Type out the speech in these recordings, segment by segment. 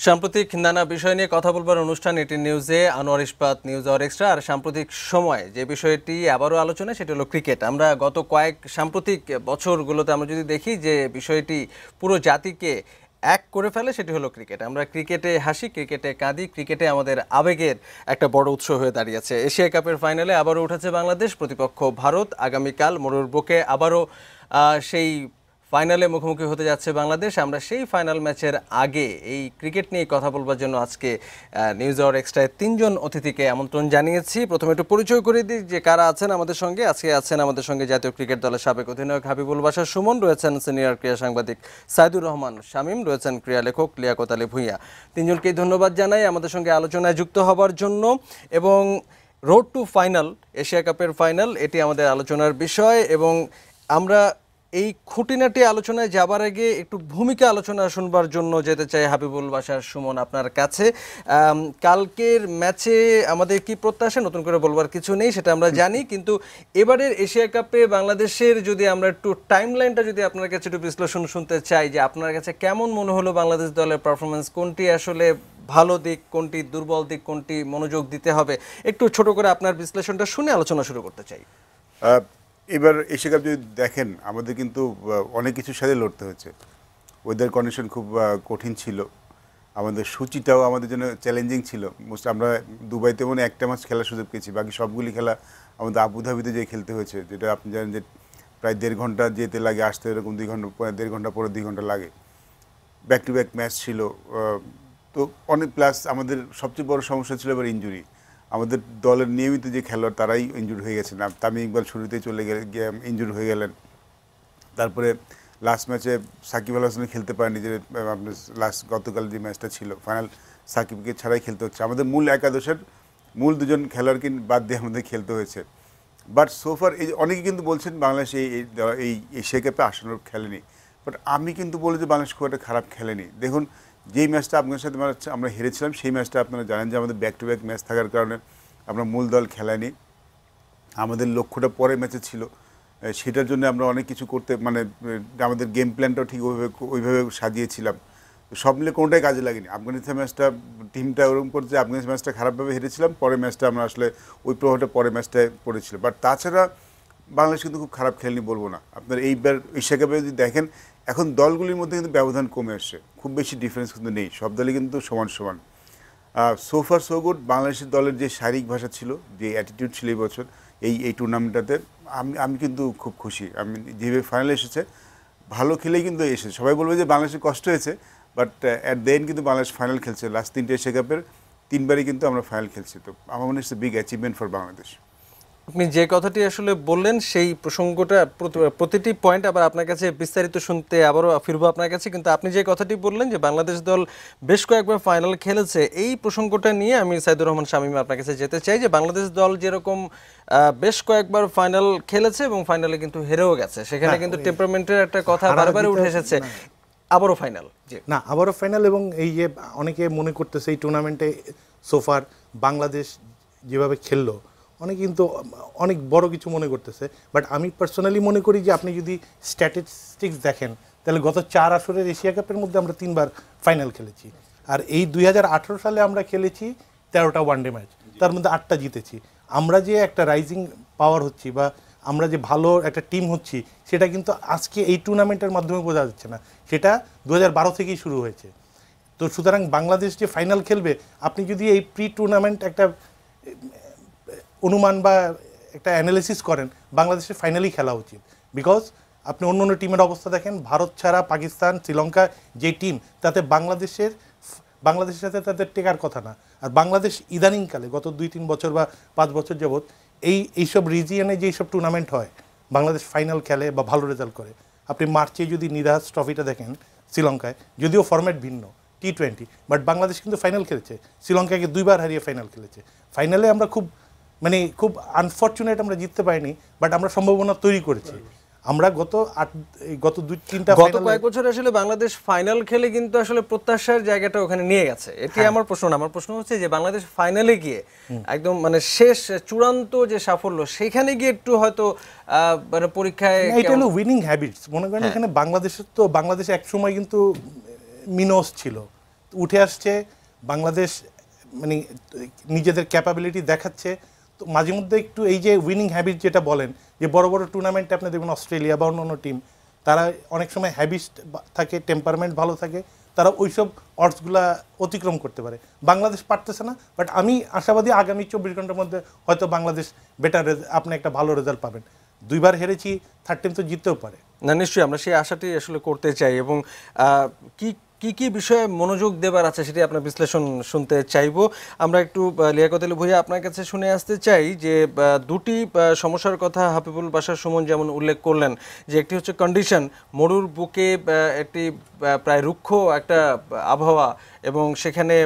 সাম্প্রতিক নানা বিষয় নিয়ে কথা বলবার অনুষ্ঠান এটি নিউজে আনোয়ার ইস্পাত নিউজ আওয়ার এক্সট্রা। আর সাম্প্রতিক সময় যে বিষয়টি আবারও আলোচনা সেটা হলো ক্রিকেট। আমরা গত কয়েক সাম্প্রতিক বছরগুলোতে আমরা যদি দেখি যে বিষয়টি পুরো জাতিকে এক করে ফেলে সেটি হলো ক্রিকেট। আমরা ক্রিকেটে হাসি, ক্রিকেটে কাঁদি, ক্রিকেটে আমাদের আবেগের একটা বড় উৎস হয়ে দাঁড়িয়েছে। এশিয়া কাপের ফাইনালে আবারও উঠেছে বাংলাদেশ, প্রতিপক্ষ ভারত। আগামীকাল মোড়ের বুকে আবারও সেই ফাইনালে মুখোমুখি হতে যাচ্ছে বাংলাদেশ। আমরা সেই ফাইনাল ম্যাচের আগে এই ক্রিকেট নিয়ে কথা বলবার জন্য আজকে নিউজ আওয়ার এক্সট্রায় তিনজন অতিথিকে আমন্ত্রণ জানিয়েছি। প্রথমে একটু পরিচয় করে দিই যে কারা আছেন আমাদের সঙ্গে। আজকে আছেন আমাদের সঙ্গে জাতীয় ক্রিকেট দলের সাবেক অধিনায়ক হাবিবুল বাশার সুমন, রয়েছেন সিনিয়র ক্রীড়া সাংবাদিক সাইদুর রহমান শামীম, রয়েছেন ক্রীড়া লেখক লিয়াকত আলী ভূঁইয়া। তিনজনকেই ধন্যবাদ জানাই আমাদের সঙ্গে আলোচনায় যুক্ত হবার জন্য। এবং রোড টু ফাইনাল, এশিয়া কাপের ফাইনাল, এটি আমাদের আলোচনার বিষয়। এবং আমরা এই খুঁটিনাটি আলোচনায় যাবার আগে একটু ভূমিকা আলোচনা শুনবার জন্য যেতে চাই হাবিবুল বাশার সুমন আপনার কাছে। কালকের ম্যাচে আমাদের কি প্রত্যাশা, নতুন করে বলবার কিছু নেই, সেটা আমরা জানি। কিন্তু এবারের এশিয়া কাপে বাংলাদেশের যদি আমরা একটু টাইমলাইনটা যদি আপনার কাছে একটু বিশ্লেষণ শুনতে চাই, যে আপনার কাছে কেমন মনে হলো বাংলাদেশ দলের পারফরমেন্স, কোনটি আসলে ভালো দিক, কোনটি দুর্বল দিক, কোনটি মনোযোগ দিতে হবে, একটু ছোট করে আপনার বিশ্লেষণটা শুনে আলোচনা শুরু করতে চাই। এবার এশিয়া কাপ যদি দেখেন, আমাদের কিন্তু অনেক কিছুর সাথে লড়তে হয়েছে। ওয়েদার কন্ডিশন খুব কঠিন ছিল, আমাদের সূচিটাও আমাদের জন্য চ্যালেঞ্জিং ছিল। আমরা দুবাইতে মনে একটা ম্যাচ খেলার সুযোগ পেয়েছি, বাকি সবগুলি খেলা আমাদের আবুধাবিতে যেয়ে খেলতে হয়েছে, যেটা আপনি জানেন যে প্রায় 1.5 ঘন্টা যেতে লাগে, আসতে এরকম 2 ঘন্টা, 1.5 ঘন্টা পরে 2 ঘন্টা লাগে। ব্যাক টু ব্যাক ম্যাচ ছিল, তো অনেক। প্লাস আমাদের সবচেয়ে বড় সমস্যা ছিল এবার ইনজুরি। আমাদের দলের নিয়মিত যে খেলোয়াড় তারাই ইনজুর হয়ে গেছেন। তামিম ইকবাল শুরুতেই চলে ইনজুর হয়ে গেলেন। তারপরে লাস্ট ম্যাচে সাকিব আল হাসান খেলতে পারেনি, যে আপনার গতকাল যে ম্যাচটা ছিল ফাইনাল, সাকিবকে ছাড়াই খেলতে হচ্ছে। আমাদের মূল একাদশের মূল 2জন খেলোয়াড়কে বাদ দিয়ে আমাদের খেলতে হয়েছে। বাট সোফার এই অনেকে কিন্তু বলছেন বাংলাদেশ এই এশিয়া কাপে আসানোর খেলেনি, বাট আমি কিন্তু বলি যে বাংলাদেশ খুব একটা খারাপ খেলেনি। দেখুন, যেই ম্যাচটা আপনার সাথে আমরা হেরেছিলাম, সেই ম্যাচটা আপনারা জানেন যে আমাদের ব্যাক টু ব্যাক ম্যাচ থাকার কারণে আমরা মূল দল খেলাইনি। আমাদের লক্ষ্যটা পরে ম্যাচে ছিল, সেটার জন্য আমরা অনেক কিছু করতে আমাদের গেম প্ল্যানটাও ঠিক ওইভাবে সাজিয়েছিলাম। সব মিলে কোনোটাই কাজে লাগেনি। আফগানিস্তান ম্যাচটা টিমটা ওরকম করছে, আফগানিস্তান ম্যাচটা খারাপভাবে হেরেছিলাম, পরে ম্যাচটা আমরা আসলে ওই প্রভাবটা পরে ম্যাচটায় পড়েছিল। বাট তাছাড়া বাংলাদেশ কিন্তু খুব খারাপ খেলেনি বলবো না। আপনার এইবার এশিয়া কাপে যদি দেখেন, এখন দলগুলির মধ্যে কিন্তু ব্যবধান কমে আসছে, খুব বেশি ডিফারেন্স কিন্তু নেই, সব দলই কিন্তু সমান সমান। সোফার সো গুড। বাংলাদেশের দলের যে শারীরিক ভাষা ছিল, যে অ্যাটিটিউড ছিল এই বছর এই টুর্নামেন্টটাতে, আমি কিন্তু খুব খুশি। আমি যেভাবে ফাইনালে এসেছে, ভালো খেলেই কিন্তু এসেছে। সবাই বলবে যে বাংলাদেশের কষ্ট হয়েছে, বাট অ্যাট দ্য এন্ড কিন্তু বাংলাদেশ ফাইনাল খেলছে। লাস্ট 3টে এশিয়া কাপের 3বারই কিন্তু আমরা ফাইনাল খেলছি। তো আমার মনে হচ্ছে বিগ অ্যাচিভমেন্ট ফর বাংলাদেশ। আপনি যে কথাটি আসলে বললেন, সেই প্রসঙ্গটা প্রতিটি পয়েন্ট আবার আপনার কাছে বিস্তারিত শুনতে আবারও ফিরবো আপনার কাছে। কিন্তু আপনি যে কথাটি বললেন যে বাংলাদেশ দল বেশ কয়েকবার ফাইনাল খেলেছে, এই প্রসঙ্গটা নিয়ে আমি সাইদুর রহমান শামীম আপনার কাছে যেতে চাই। যে বাংলাদেশ দল যেরকম বেশ কয়েকবার ফাইনাল খেলেছে এবং ফাইনালে কিন্তু হেরেও গেছে, সেখানে কিন্তু টেম্পারমেন্টের একটা কথা বারবার উঠে এসেছে। আবারও ফাইনাল না, আবারও ফাইনাল। এবং এই যে অনেকে মনে করতেছে এই টুর্নামেন্টে সোফার বাংলাদেশ যেভাবে খেললো, অনেকে কিন্তু অনেক বড় কিছু মনে করতেছে। বাট আমি পার্সোনালি মনে করি যে আপনি যদি স্ট্যাটিস্টিক্স দেখেন, তাহলে গত 4 আসরের এশিয়া কাপের মধ্যে আমরা 3বার ফাইনাল খেলেছি। আর এই 2018 সালে আমরা খেলেছি 13টা ওয়ানডে ম্যাচ, তার মধ্যে 8টা জিতেছি। আমরা যে একটা রাইজিং পাওয়ার হচ্ছি বা আমরা যে ভালো একটা টিম হচ্ছি, সেটা কিন্তু আজকে এই টুর্নামেন্টের মাধ্যমে বোঝা যাচ্ছে না, সেটা 2012 থেকেই শুরু হয়েছে। তো সুতরাং বাংলাদেশ যে ফাইনাল খেলবে, আপনি যদি এই প্রি টুর্নামেন্ট একটা অনুমান বা একটা অ্যানালিসিস করেন, বাংলাদেশের ফাইনালি খেলা উচিত। বিকজ আপনি অন্য অন্য টিমের অবস্থা দেখেন, ভারত ছাড়া পাকিস্তান, শ্রীলঙ্কা যে টিম, তাতে বাংলাদেশের সাথে তাদের টেকার কথা না। আর বাংলাদেশ ইদানিংকালে গত 2-3 বছর বা 5 বছর যাবৎ এইসব রিজিয়নে যেসব টুর্নামেন্ট হয়, বাংলাদেশ ফাইনাল খেলে বা ভালো রেজাল্ট করে। আপনি মার্চে যদি নিরাজ ট্রফিটা দেখেন শ্রীলঙ্কায়, যদিও ফরম্যাট ভিন্ন, T20, বাট বাংলাদেশ কিন্তু ফাইনাল খেলেছে, শ্রীলঙ্কাকে 2বার হারিয়ে ফাইনাল খেলেছে। ফাইনালে আমরা খুব আনফর্চুনেট আমরা জিততে পারিনি, বাট আমরা সম্ভাবনা তৈরি করেছি। আমরা গত 2-3টা কয়েক বছর আসলে বাংলাদেশ ফাইনাল খেলে কিন্তু আসলে প্রত্যাশার জায়গাটা ওখানে নিয়ে গেছে। এটি আমার প্রশ্ন না। আমার প্রশ্ন হচ্ছে যে বাংলাদেশ ফাইনালে গিয়ে একদম শেষ চূড়ান্ত যে সাফল্য, সেখানে গিয়ে একটু হয়তো পরীক্ষায়, এটা হলো উইনিং হ্যাবিটস। মনে করেন এখানে বাংলাদেশ এক সময় কিন্তু মিনস ছিল, উঠে আসছে, বাংলাদেশ মানে নিজেদের ক্যাপাবিলিটি দেখাচ্ছে। তো মাঝে মধ্যে একটু এই যে উইনিং হ্যাবিট যেটা বলেন, যে বড় বড় টুর্নামেন্টে আপনি দেখবেন অস্ট্রেলিয়া বা অন্য টিম, তারা অনেক সময় হ্যাবিট থাকে, টেম্পারমেন্ট ভালো থাকে, তারা ওইসব অর্ডসগুলা অতিক্রম করতে পারে। বাংলাদেশ পারতেছে না, বাট আমি আশাবাদী আগামী 24 ঘন্টার মধ্যে হয়তো বাংলাদেশ বেটার, আপনি একটা ভালো রেজাল্ট পাবেন। 2 বার হেরেছি, 3rd টাইম তো জিততেও পারে। না, নিশ্চয়ই আমরা সেই আশাটি আসলে করতে চাই, এবং কি কি কি বিষয়ে মনোযোগ দেবার আছে সেটি আপনার বিশ্লেষণ শুনতে চাইবো। আমরা একটু লিয়াকত আলী ভূঁইয়া আপনার কাছে শুনে আসতে চাই যে দুটি সমস্যার কথা হাবিবুল বাশার সুমন যেমন উল্লেখ করলেন, যে একটি হচ্ছে কন্ডিশন, মরুর বুকে একটি প্রায় রুক্ষ একটা আবহাওয়া এবং সেখানে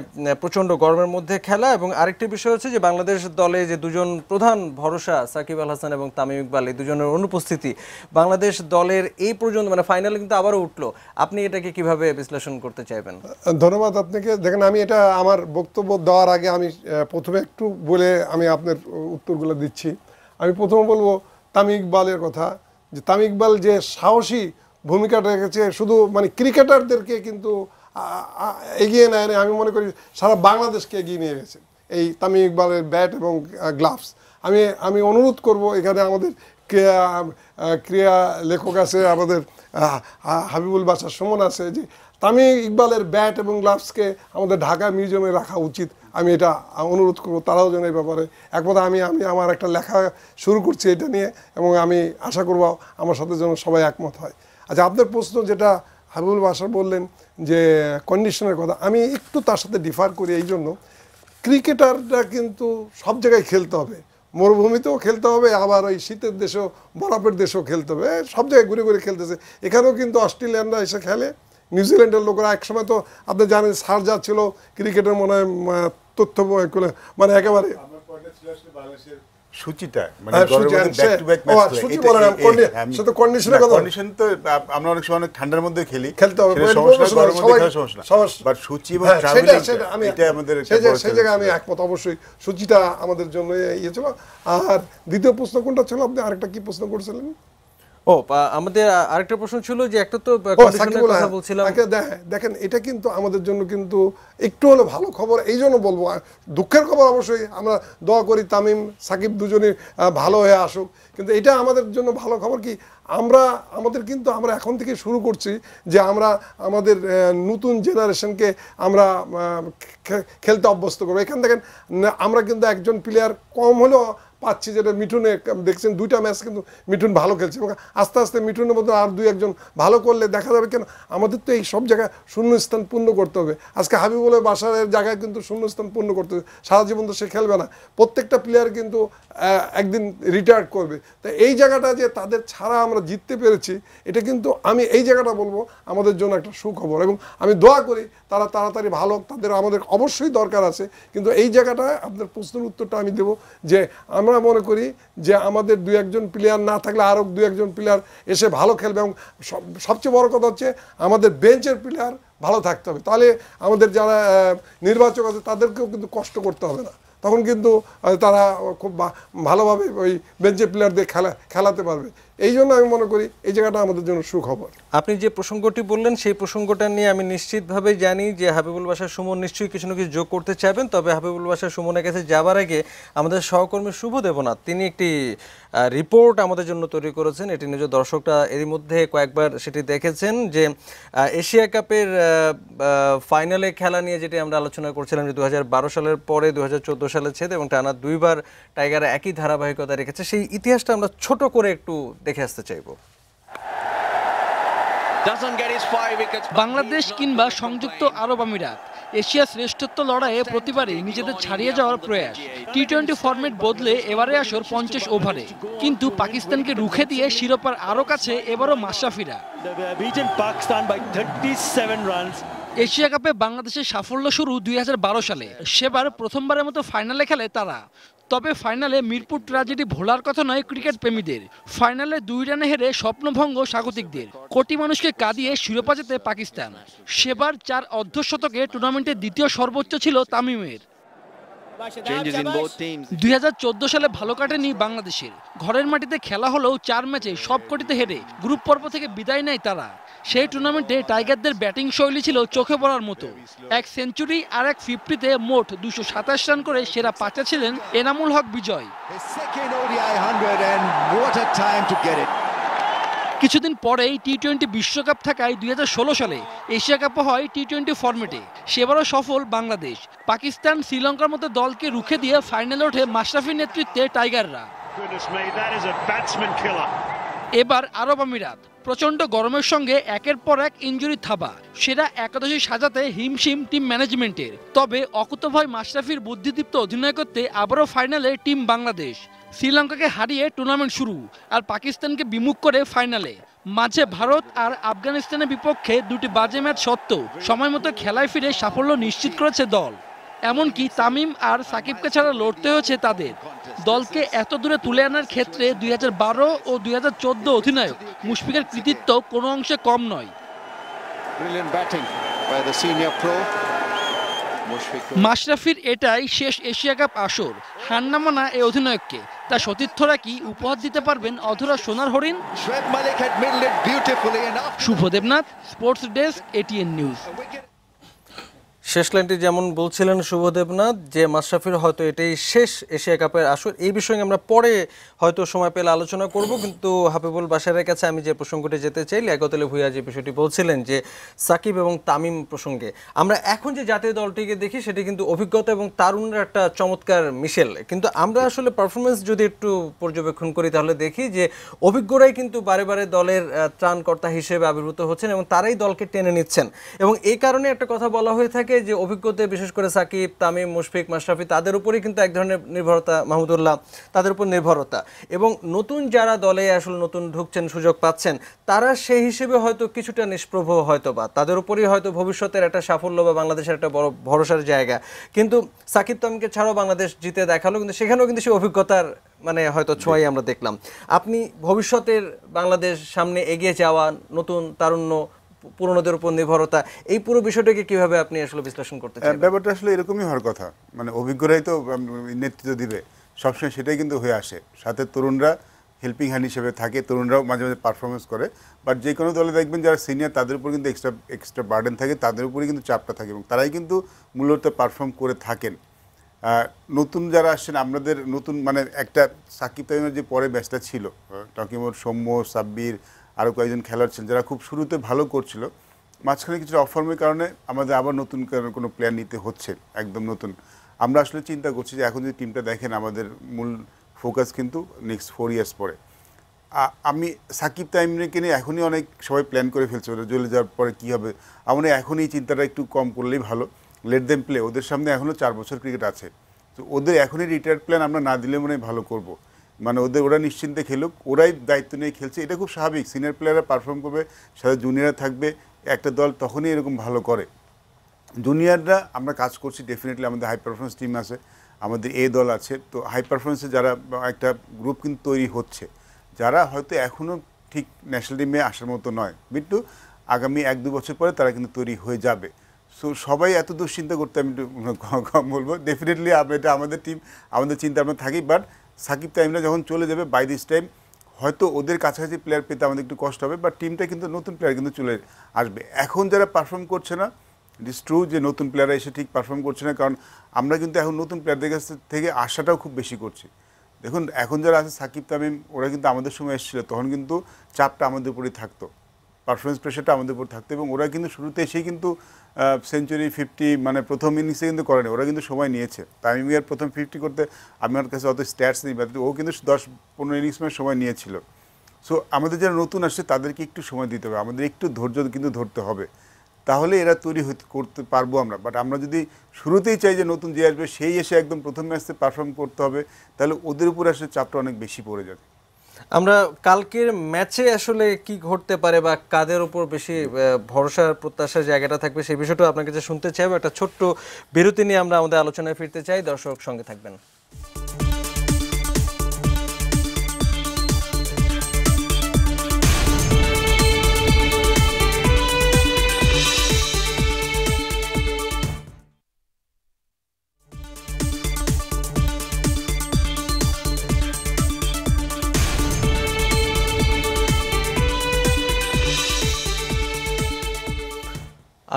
প্রচণ্ড গরমের মধ্যে খেলা, এবং আরেকটি বিষয় হচ্ছে যে বাংলাদেশ দলে যে দুজন প্রধান ভরসা সাকিব আল হাসান এবং তামিম ইকবাল, এই দুজনের অনুপস্থিতি বাংলাদেশ দলের এই পর্যন্ত মানে ফাইনালে কিন্তু আবারও উঠলো। আপনি এটাকে কিভাবে বিশ্লেষণ করতে চাইবেন? ধন্যবাদ আপনাকে। দেখেন, আমি এটা আমার বক্তব্য দেওয়ার আগে আমি প্রথমে একটু বলে আমি আপনার উত্তরগুলো দিচ্ছি। আমি প্রথমে বলবো তামিম ইকবালের কথা, যে তামিম ইকবাল যে সাহসী ভূমিকাটা রেখেছে, শুধু মানে ক্রিকেটারদেরকে কিন্তু এগিয়ে নেয়, আমি মনে করি সারা বাংলাদেশকে এগিয়ে নিয়ে গেছে এই তামিম ইকবালের ব্যাট এবং গ্লাভস। আমি অনুরোধ করব, এখানে আমাদের ক্রীড়া লেখক আছে, আমাদের হাবিবুল বাশার সুমন আছে, যে তামিম ইকবালের ব্যাট এবং গ্লাভসকে আমাদের ঢাকা মিউজিয়ামে রাখা উচিত। আমি এটা অনুরোধ করবো, তারাও যেন এই ব্যাপারে একমত। আমি আমার একটা লেখা শুরু করছি এটা নিয়ে, এবং আমি আশা করবো আমার সাথে যেন সবাই একমত হয়। আচ্ছা, আপনার প্রশ্ন যেটা হাবিবুল বাশার বললেন যে কন্ডিশনের কথা, আমি একটু তার সাথে ডিফার করি। এই জন্য ক্রিকেটাররা কিন্তু সব জায়গায় খেলতে হবে, মরুভূমিতেও খেলতে হবে, আবার ওই শীতের দেশেও বরফের দেশেও খেলতে হবে, সব জায়গায় ঘুরে ঘুরে খেলতেছে। এখানেও কিন্তু অস্ট্রেলিয়ানরা এসে খেলে, নিউজিল্যান্ডের লোকেরা একসময় তো আপনি জানেন সারজা ছিল ক্রিকেটের মনে হয় তথ্য মানে একেবারে সূচিটা মানে কন্ডিশন তো আমরা অনেক সময় অনেক ঠান্ডার মধ্যে খেলতে হবে, সেই জায়গায় আমি একমত। অবশ্যই সূচিটা আমাদের জন্য ইয়ে ছিল। আর দ্বিতীয় প্রশ্ন কোনটা ছিল? আপনি আরেকটা কি প্রশ্ন করেছিলেন? আমাদের আরেকটা প্রশ্ন ছিল যে একটা তো কন্ডিশনের কথা বলছিলাম। দেখেন, এটা কিন্তু আমাদের জন্য কিন্তু একটু হলো ভালো খবর। এই জন্য বলবো, দুঃখের খবর অবশ্যই, আমরা দোয়া করি তামিম সাকিব দুজনই ভালো হয়ে আসুক, কিন্তু এটা আমাদের জন্য ভালো খবর কি আমরা এখন থেকে শুরু করছি যে আমরা আমাদের নতুন জেনারেশনকে আমরা খেলতে অভ্যস্ত করবো। এখানে দেখেন, আমরা কিন্তু একজন প্লেয়ার কম হলেও পাচ্ছি, যেটা মিঠুনে দেখছেন 2টা ম্যাচ কিন্তু মিঠুন ভালো খেলছে, এবং আস্তে আস্তে মিঠুনের মধ্যে আর 2-1 জন ভালো করলে দেখা যাবে। কেন আমাদের তো এই সব জায়গায় শূন্যস্থান পূর্ণ করতে হবে। আজকে হাবিবুলের বাসারের জায়গায় কিন্তু শূন্যস্থান পূর্ণ করতে হবে, সারা জীবন তো সে খেলবে না। প্রত্যেকটা প্লেয়ার কিন্তু একদিন রিটায়ার্ড করবে। তো এই জায়গাটা যে তাদের ছাড়া আমরা জিততে পেরেছি, এটা কিন্তু আমি এই জায়গাটা বলবো আমাদের জন্য একটা সুখবর, এবং আমি দোয়া করি তারা তাড়াতাড়ি ভালো, তাদের আমাদের অবশ্যই দরকার আছে। কিন্তু এই জায়গাটায় আপনার প্রশ্নের উত্তরটা আমি দেবো যে আমরা মনে করি যে আমাদের 2-1 জন প্লেয়ার না থাকলে আরও 2-1 জন প্লেয়ার এসে ভালো খেলবে, এবং সবচেয়ে বড় কথা হচ্ছে আমাদের বেঞ্চের প্লেয়ার ভালো থাকতে হবে। তাহলে আমাদের যারা নির্বাচক আছে তাদেরকেও কিন্তু কষ্ট করতে হবে না, তখন কিন্তু তারা খুব ভালোভাবে ওই বেঞ্চের প্লেয়ারদের খেলাতে পারবে। এই জন্য আমি মনে করি এই জায়গাটা আমাদের জন্য সুখবর। আপনি যে প্রসঙ্গটি বললেন সেই প্রসঙ্গটা নিয়ে আমি নিশ্চিতভাবে জানি যে হাবিবুল বাশার সুমন নিশ্চয়ই কিছু না কিছু যোগ করতে চাইবেন। তবে হাবিবুল বাশার সুমনের কাছে যাবার আগে আমাদের সহকর্মী শুভ দেবনাথ তিনি একটি রিপোর্ট আমাদের জন্য তৈরি করেছেন। এটি নিজের দর্শকরা এরই মধ্যে কয়েকবার সেটি দেখেছেন, যে এশিয়া কাপের ফাইনালে খেলা নিয়ে যেটি আমরা আলোচনা করছিলাম, যে 2012 সালের পরে 2014 সালে ছেদ এবং টানা 2 বার টাইগার একই ধারাবাহিকতা রেখেছে। সেই ইতিহাসটা আমরা ছোট করে একটু দেখে আসতে চাইবো। বাংলাদেশ কিংবা সংযুক্ত আরব আমিরাত এশিয়া শ্রেষ্ঠত্ব লড়াইয়ে প্রতিবারই নিজেদের ছাড়িয়ে যাওয়ার প্রয়াস। টি-20 ফরম্যাট বদলে এবারে আসর 50 ওভারে, কিন্তু পাকিস্তানকে রুখে দিয়ে শিরোপার আরও কাছে এবারও মাশরাফিরা। এশিয়া কাপে বাংলাদেশের সাফল্য শুরু 2012 সালে, সেবার প্রথমবারের মতো ফাইনালে খেলে তারা। তবে ফাইনালে মিরপুর ট্র্যাজেডি ভোলার কথা নয় ক্রিকেট প্রেমীদের। ফাইনালে 2 রানে হেরে স্বপ্নভঙ্গ স্বাগতিকদের, কোটি মানুষকে কাঁদিয়ে শিরোপা জেতে পাকিস্তান। সেবার 4 অর্ধশতকে টুর্নামেন্টের দ্বিতীয় সর্বোচ্চ ছিল তামিমের। Changes in both teams. 2014 সালে ভালো কাটেনি বাংলাদেশের। ঘরের মাটিতে খেলা হলেও 4 ম্যাচে সবকটিতে হেরে গ্রুপ পর্ব থেকে বিদায় নেয় তারা। সেই টুর্নামেন্টে টাইগারদের ব্যাটিং শৈলী ছিল চোখে পড়ার মতো। এক সেঞ্চুরি আর এক 50-তে মোট 227 রান করে সেরা 5-এ ছিলেন এনামুল হক বিজয়। কিছুদিন পরেই টি-20 বিশ্বকাপ থাকায় 2016 সালে এশিয়া কাপও হয় টি-20 ফরম্যাটে। সেবারও সফল বাংলাদেশ। পাকিস্তান, শ্রীলঙ্কার মতো দলকে রুখে দিয়ে ফাইনালে ওঠে মাশরাফির নেতৃত্বে টাইগাররা। এবার আরব আমিরাত প্রচন্ড গরমের সঙ্গে একের পর এক ইনজুরি থাবা। সেরা একাদশী সাজাতে হিমশিম টিম ম্যানেজমেন্টের। তবে অকুতভয় মাশরাফির বুদ্ধিদীপ্ত অধিনায়কত্বে আবারও ফাইনালে টিম বাংলাদেশ। শ্রীলঙ্কাকে হারিয়ে টুর্নামেন্ট শুরু, আর পাকিস্তানকে বিমুখ করে ফাইনালে। মাঝে ভারত আর আফগানিস্তানের বিপক্ষে দুটি বাজে ম্যাচ সত্ত্বেও সময়মতো খেলায় ফিরে সাফল্য নিশ্চিত করেছে দল। এমনকি তামিম আর সাকিবকে ছাড়া লড়তে হয়েছে তাদের। দলকে এত দূরে তুলে আনার ক্ষেত্রে 2012 ও 2014 অধিনায়ক মুশফিকের কৃতিত্ব কোনো অংশে কম নয়। মাশরাফির এটাই শেষ এশিয়া কাপ আসর। হার না মানা এই অধিনায়ককে তার সতীর্থরা কি উপহার দিতে পারবেন অধরা সোনার হরিণ? Shubho Debnath, sports desk, ATN news. শেষ লাইনটি যেমন বলছিলেন শুভ দেবনাথ যে মাশরাফির হয়তো এটাই শেষ এশিয়া কাপের আসর। এই বিষয়ে আমরা পরে হয়তো সময় পেলে আলোচনা করব, কিন্তু হাবিবুল বাশারের কাছে আমি যে প্রসঙ্গটি যেতে চাই, লিয়াকত আলী ভূঁইয়া যে বিষয়টি বলছিলেন যে সাকিব এবং তামিম প্রসঙ্গে, আমরা এখন যে জাতীয় দলটিকে দেখি সেটি কিন্তু অভিজ্ঞতা এবং তারুণের একটা চমৎকার মিশেল। কিন্তু আমরা আসলে পারফরমেন্স যদি একটু পর্যবেক্ষণ করি তাহলে দেখি যে অভিজ্ঞরাই কিন্তু বারে বারে দলের ত্রাণকর্তা হিসেবে আবির্ভূত হচ্ছেন এবং তারাই দলকে টেনে নিচ্ছেন। এবং এই কারণে একটা কথা বলা হয়ে থাকে যে অভিজ্ঞতা বিশেষ করে সাকিব, তামিম, মুশফিক, মাশরাফি তাদের উপরেই কিন্তু এক ধরনের নির্ভরতা, মাহমুদুল্লাহ তাদের উপর নির্ভরতা। এবং নতুন যারা দলে আসলে নতুন ঢুকছেন, সুযোগ পাচ্ছেন, তারা সেই হিসেবে হয়তো কিছুটা নিষ্প্রভ, হয়তো বা তাদের উপরেই হয়তো ভবিষ্যতের একটা সাফল্য বা বাংলাদেশের একটা বড় ভরসার জায়গা। কিন্তু সাকিব তামিমকে ছাড়াও বাংলাদেশ জিতে দেখালো, কিন্তু সেখানেও কিন্তু সেই অভিজ্ঞতার হয়তো ছোঁয়াই আমরা দেখলাম। আপনি ভবিষ্যতের বাংলাদেশ সামনে এগিয়ে যাওয়া, নতুন তারুণ্য, পুরনোদের উপর নির্ভরতা, এই পুরো বিষয়টাকে কিভাবে আপনি আসলে বিশ্লেষণ করতে চান? ব্যাপারটা আসলে এরকমই হওয়ার কথা, অভিজ্ঞরাই তো নেতৃত্ব দিবে, সবসময় সেটাই কিন্তু হয়ে আসে। সাথে তরুণরা হেল্পিং হ্যান্ড হিসেবে থাকে, তরুণরাও মাঝে মাঝে পারফরমেন্স করে। বাট যে কোনো দলে দেখবেন যারা সিনিয়র তাদের উপর কিন্তু এক্সট্রা বার্ডেন থাকে, তাদের উপরে কিন্তু চাপটা থাকে এবং তারাই কিন্তু মূলত পারফর্ম করে থাকেন। নতুন যারা আসছেন, আমাদের নতুন একটা সাকিব তামিমের যে পরে ব্যাচটা ছিল, টকিমোর, সৌম্য, সাব্বির, আরও কয়েকজন খেলোয়াড় ছিলেন যারা খুব শুরুতে ভালো করছিল, মাঝখানে কিছু অফর্মের কারণে আমাদের আবার নতুন কোনো প্লেয়ার নিতে হচ্ছে, একদম নতুন। আমরা আসলে চিন্তা করছি যে এখন যদি টিমটা দেখেন, আমাদের মূল ফোকাস কিন্তু নেক্সট 4 ইয়ার্স পরে। আমি সাকিব তামিমকে নিয়ে এখনই অনেক সবাই প্ল্যান করে ফেলছে, ওরা চলে যাওয়ার পরে কী হবে। আমার এখন এই চিন্তাটা একটু কম করলেই ভালো, লেট দেম প্লে। ওদের সামনে এখনও 4 বছর ক্রিকেট আছে, তো ওদের এখনই রিটায়ার্ড প্ল্যান আমরা না দিলে মনে হয় ভালো করবো। ওরা নিশ্চিন্তে খেলুক, ওরাই দায়িত্ব নিয়ে খেলছে, এটা খুব স্বাভাবিক। সিনিয়র প্লেয়াররা পারফর্ম করবে, সাথে জুনিয়ররা থাকবে, একটা দল তখনই এরকম ভালো করে। জুনিয়ররা আমরা কাজ করছি, ডেফিনেটলি আমাদের হাই পারফরমেন্স টিম আছে, আমাদের দল আছে, তো হাই পারফরমেন্সে যারা একটা গ্রুপ কিন্তু তৈরি হচ্ছে, যারা হয়তো এখনও ঠিক ন্যাশনাল টিমে আসার মতো নয়, কিন্তু আগামী 1-2 বছর পরে তারা কিন্তু তৈরি হয়ে যাবে। সো সবাই এত দুশ্চিন্তা করতে আমি একটু কম বলবো। ডেফিনেটলি এটা আমাদের টিম, আমাদের চিন্তা আমরা থাকি, বাট সাকিব তামিমরা যখন চলে যাবে বাই দিস টাইম, হয়তো ওদের কাছাকাছি প্লেয়ার পেতে আমাদের একটু কষ্ট হবে, বাট টিমটা কিন্তু নতুন প্লেয়ার কিন্তু চলে আসবে। এখন যারা পারফর্ম করছে না, ইট ইস ট্রু যে নতুন প্লেয়াররা এসে ঠিক পারফর্ম করছে না, কারণ আমরা কিন্তু এখন নতুন প্লেয়ারদের কাছ থেকে আশাটাও খুব বেশি করছি। দেখুন এখন যারা আছে সাকিব তামিম, ওরা কিন্তু আমাদের সময় এসেছিল, তখন কিন্তু চাপটা আমাদের উপরেই থাকতো, পারফরমেন্স প্রেশারটা আমাদের উপর থাকতো, এবং ওরা কিন্তু শুরুতে এসেই কিন্তু সেঞ্চুরি 50 প্রথম ইনিংসে কিন্তু করেনি, ওরা কিন্তু সময় নিয়েছে। তামিম ইয়ার প্রথম 50 করতে আমার কাছে অত স্ট্যাটস নেই, ও কিন্তু 10-15 ইনিংস সময় নিয়েছিল। সো আমাদের যারা নতুন আসছে তাদেরকে একটু সময় দিতে হবে, আমাদের একটু ধৈর্য কিন্তু ধরতে হবে, তাহলে এরা তৈরি করতে পারবো আমরা। বাট আমরা যদি শুরুতেই চাই যে নতুন যে আসবে সেই এসে একদম প্রথম ম্যাচে পারফর্ম করতে হবে, তাহলে ওদের উপর আসলে চাপটা অনেক বেশি পড়ে যাবে। আমরা কালকের ম্যাচে আসলে কি ঘটতে পারে বা কাদের উপর বেশি ভরসার প্রত্যাশার জায়গাটা থাকবে সেই বিষয়টা আপনার কাছে শুনতে চাইবো। একটা ছোট্ট বিরতি নিয়ে আমরা আমাদের আলোচনায় ফিরতে চাই, দর্শক সঙ্গে থাকবেন।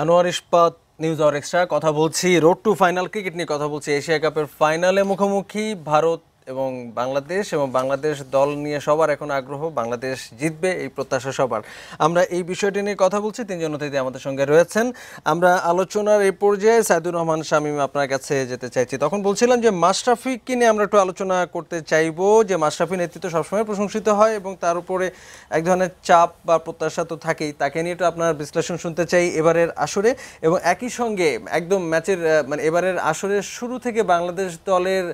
আনোয়ার ইস্পাত, নিউজ আওয়ার এক্সট্রা। কথা বলছি রোড টু ফাইনাল ক্রিকেট নিয়ে কথা বলছি। এশিয়া কাপের ফাইনালে মুখোমুখি ভারত এবং বাংলাদেশ দল নিয়ে সবার এখন আগ্রহ, বাংলাদেশ জিতবে এই প্রত্যাশা সবার। আমরা এই বিষয়টি নিয়ে কথা বলছি, তিনজন অতিথি আমাদের সঙ্গে রয়েছেন। আমরা আলোচনার এই পর্যায়ে সাইদুর রহমান শামীম আপনার কাছে যেতে চাইছি। তখন বলছিলাম যে মাশরাফিকে নিয়ে আমরা একটু আলোচনা করতে চাইবো, যে মাশরাফির নেতৃত্ব সবসময় প্রশংসিত হয় এবং তার উপরে এক ধরনের চাপ বা প্রত্যাশা তো থাকেই। তাকে নিয়ে একটু আপনার বিশ্লেষণ শুনতে চাই এবারের আসরে, এবং একই সঙ্গে একদম ম্যাচের মানে এবারের আসরের শুরু থেকে বাংলাদেশ দলের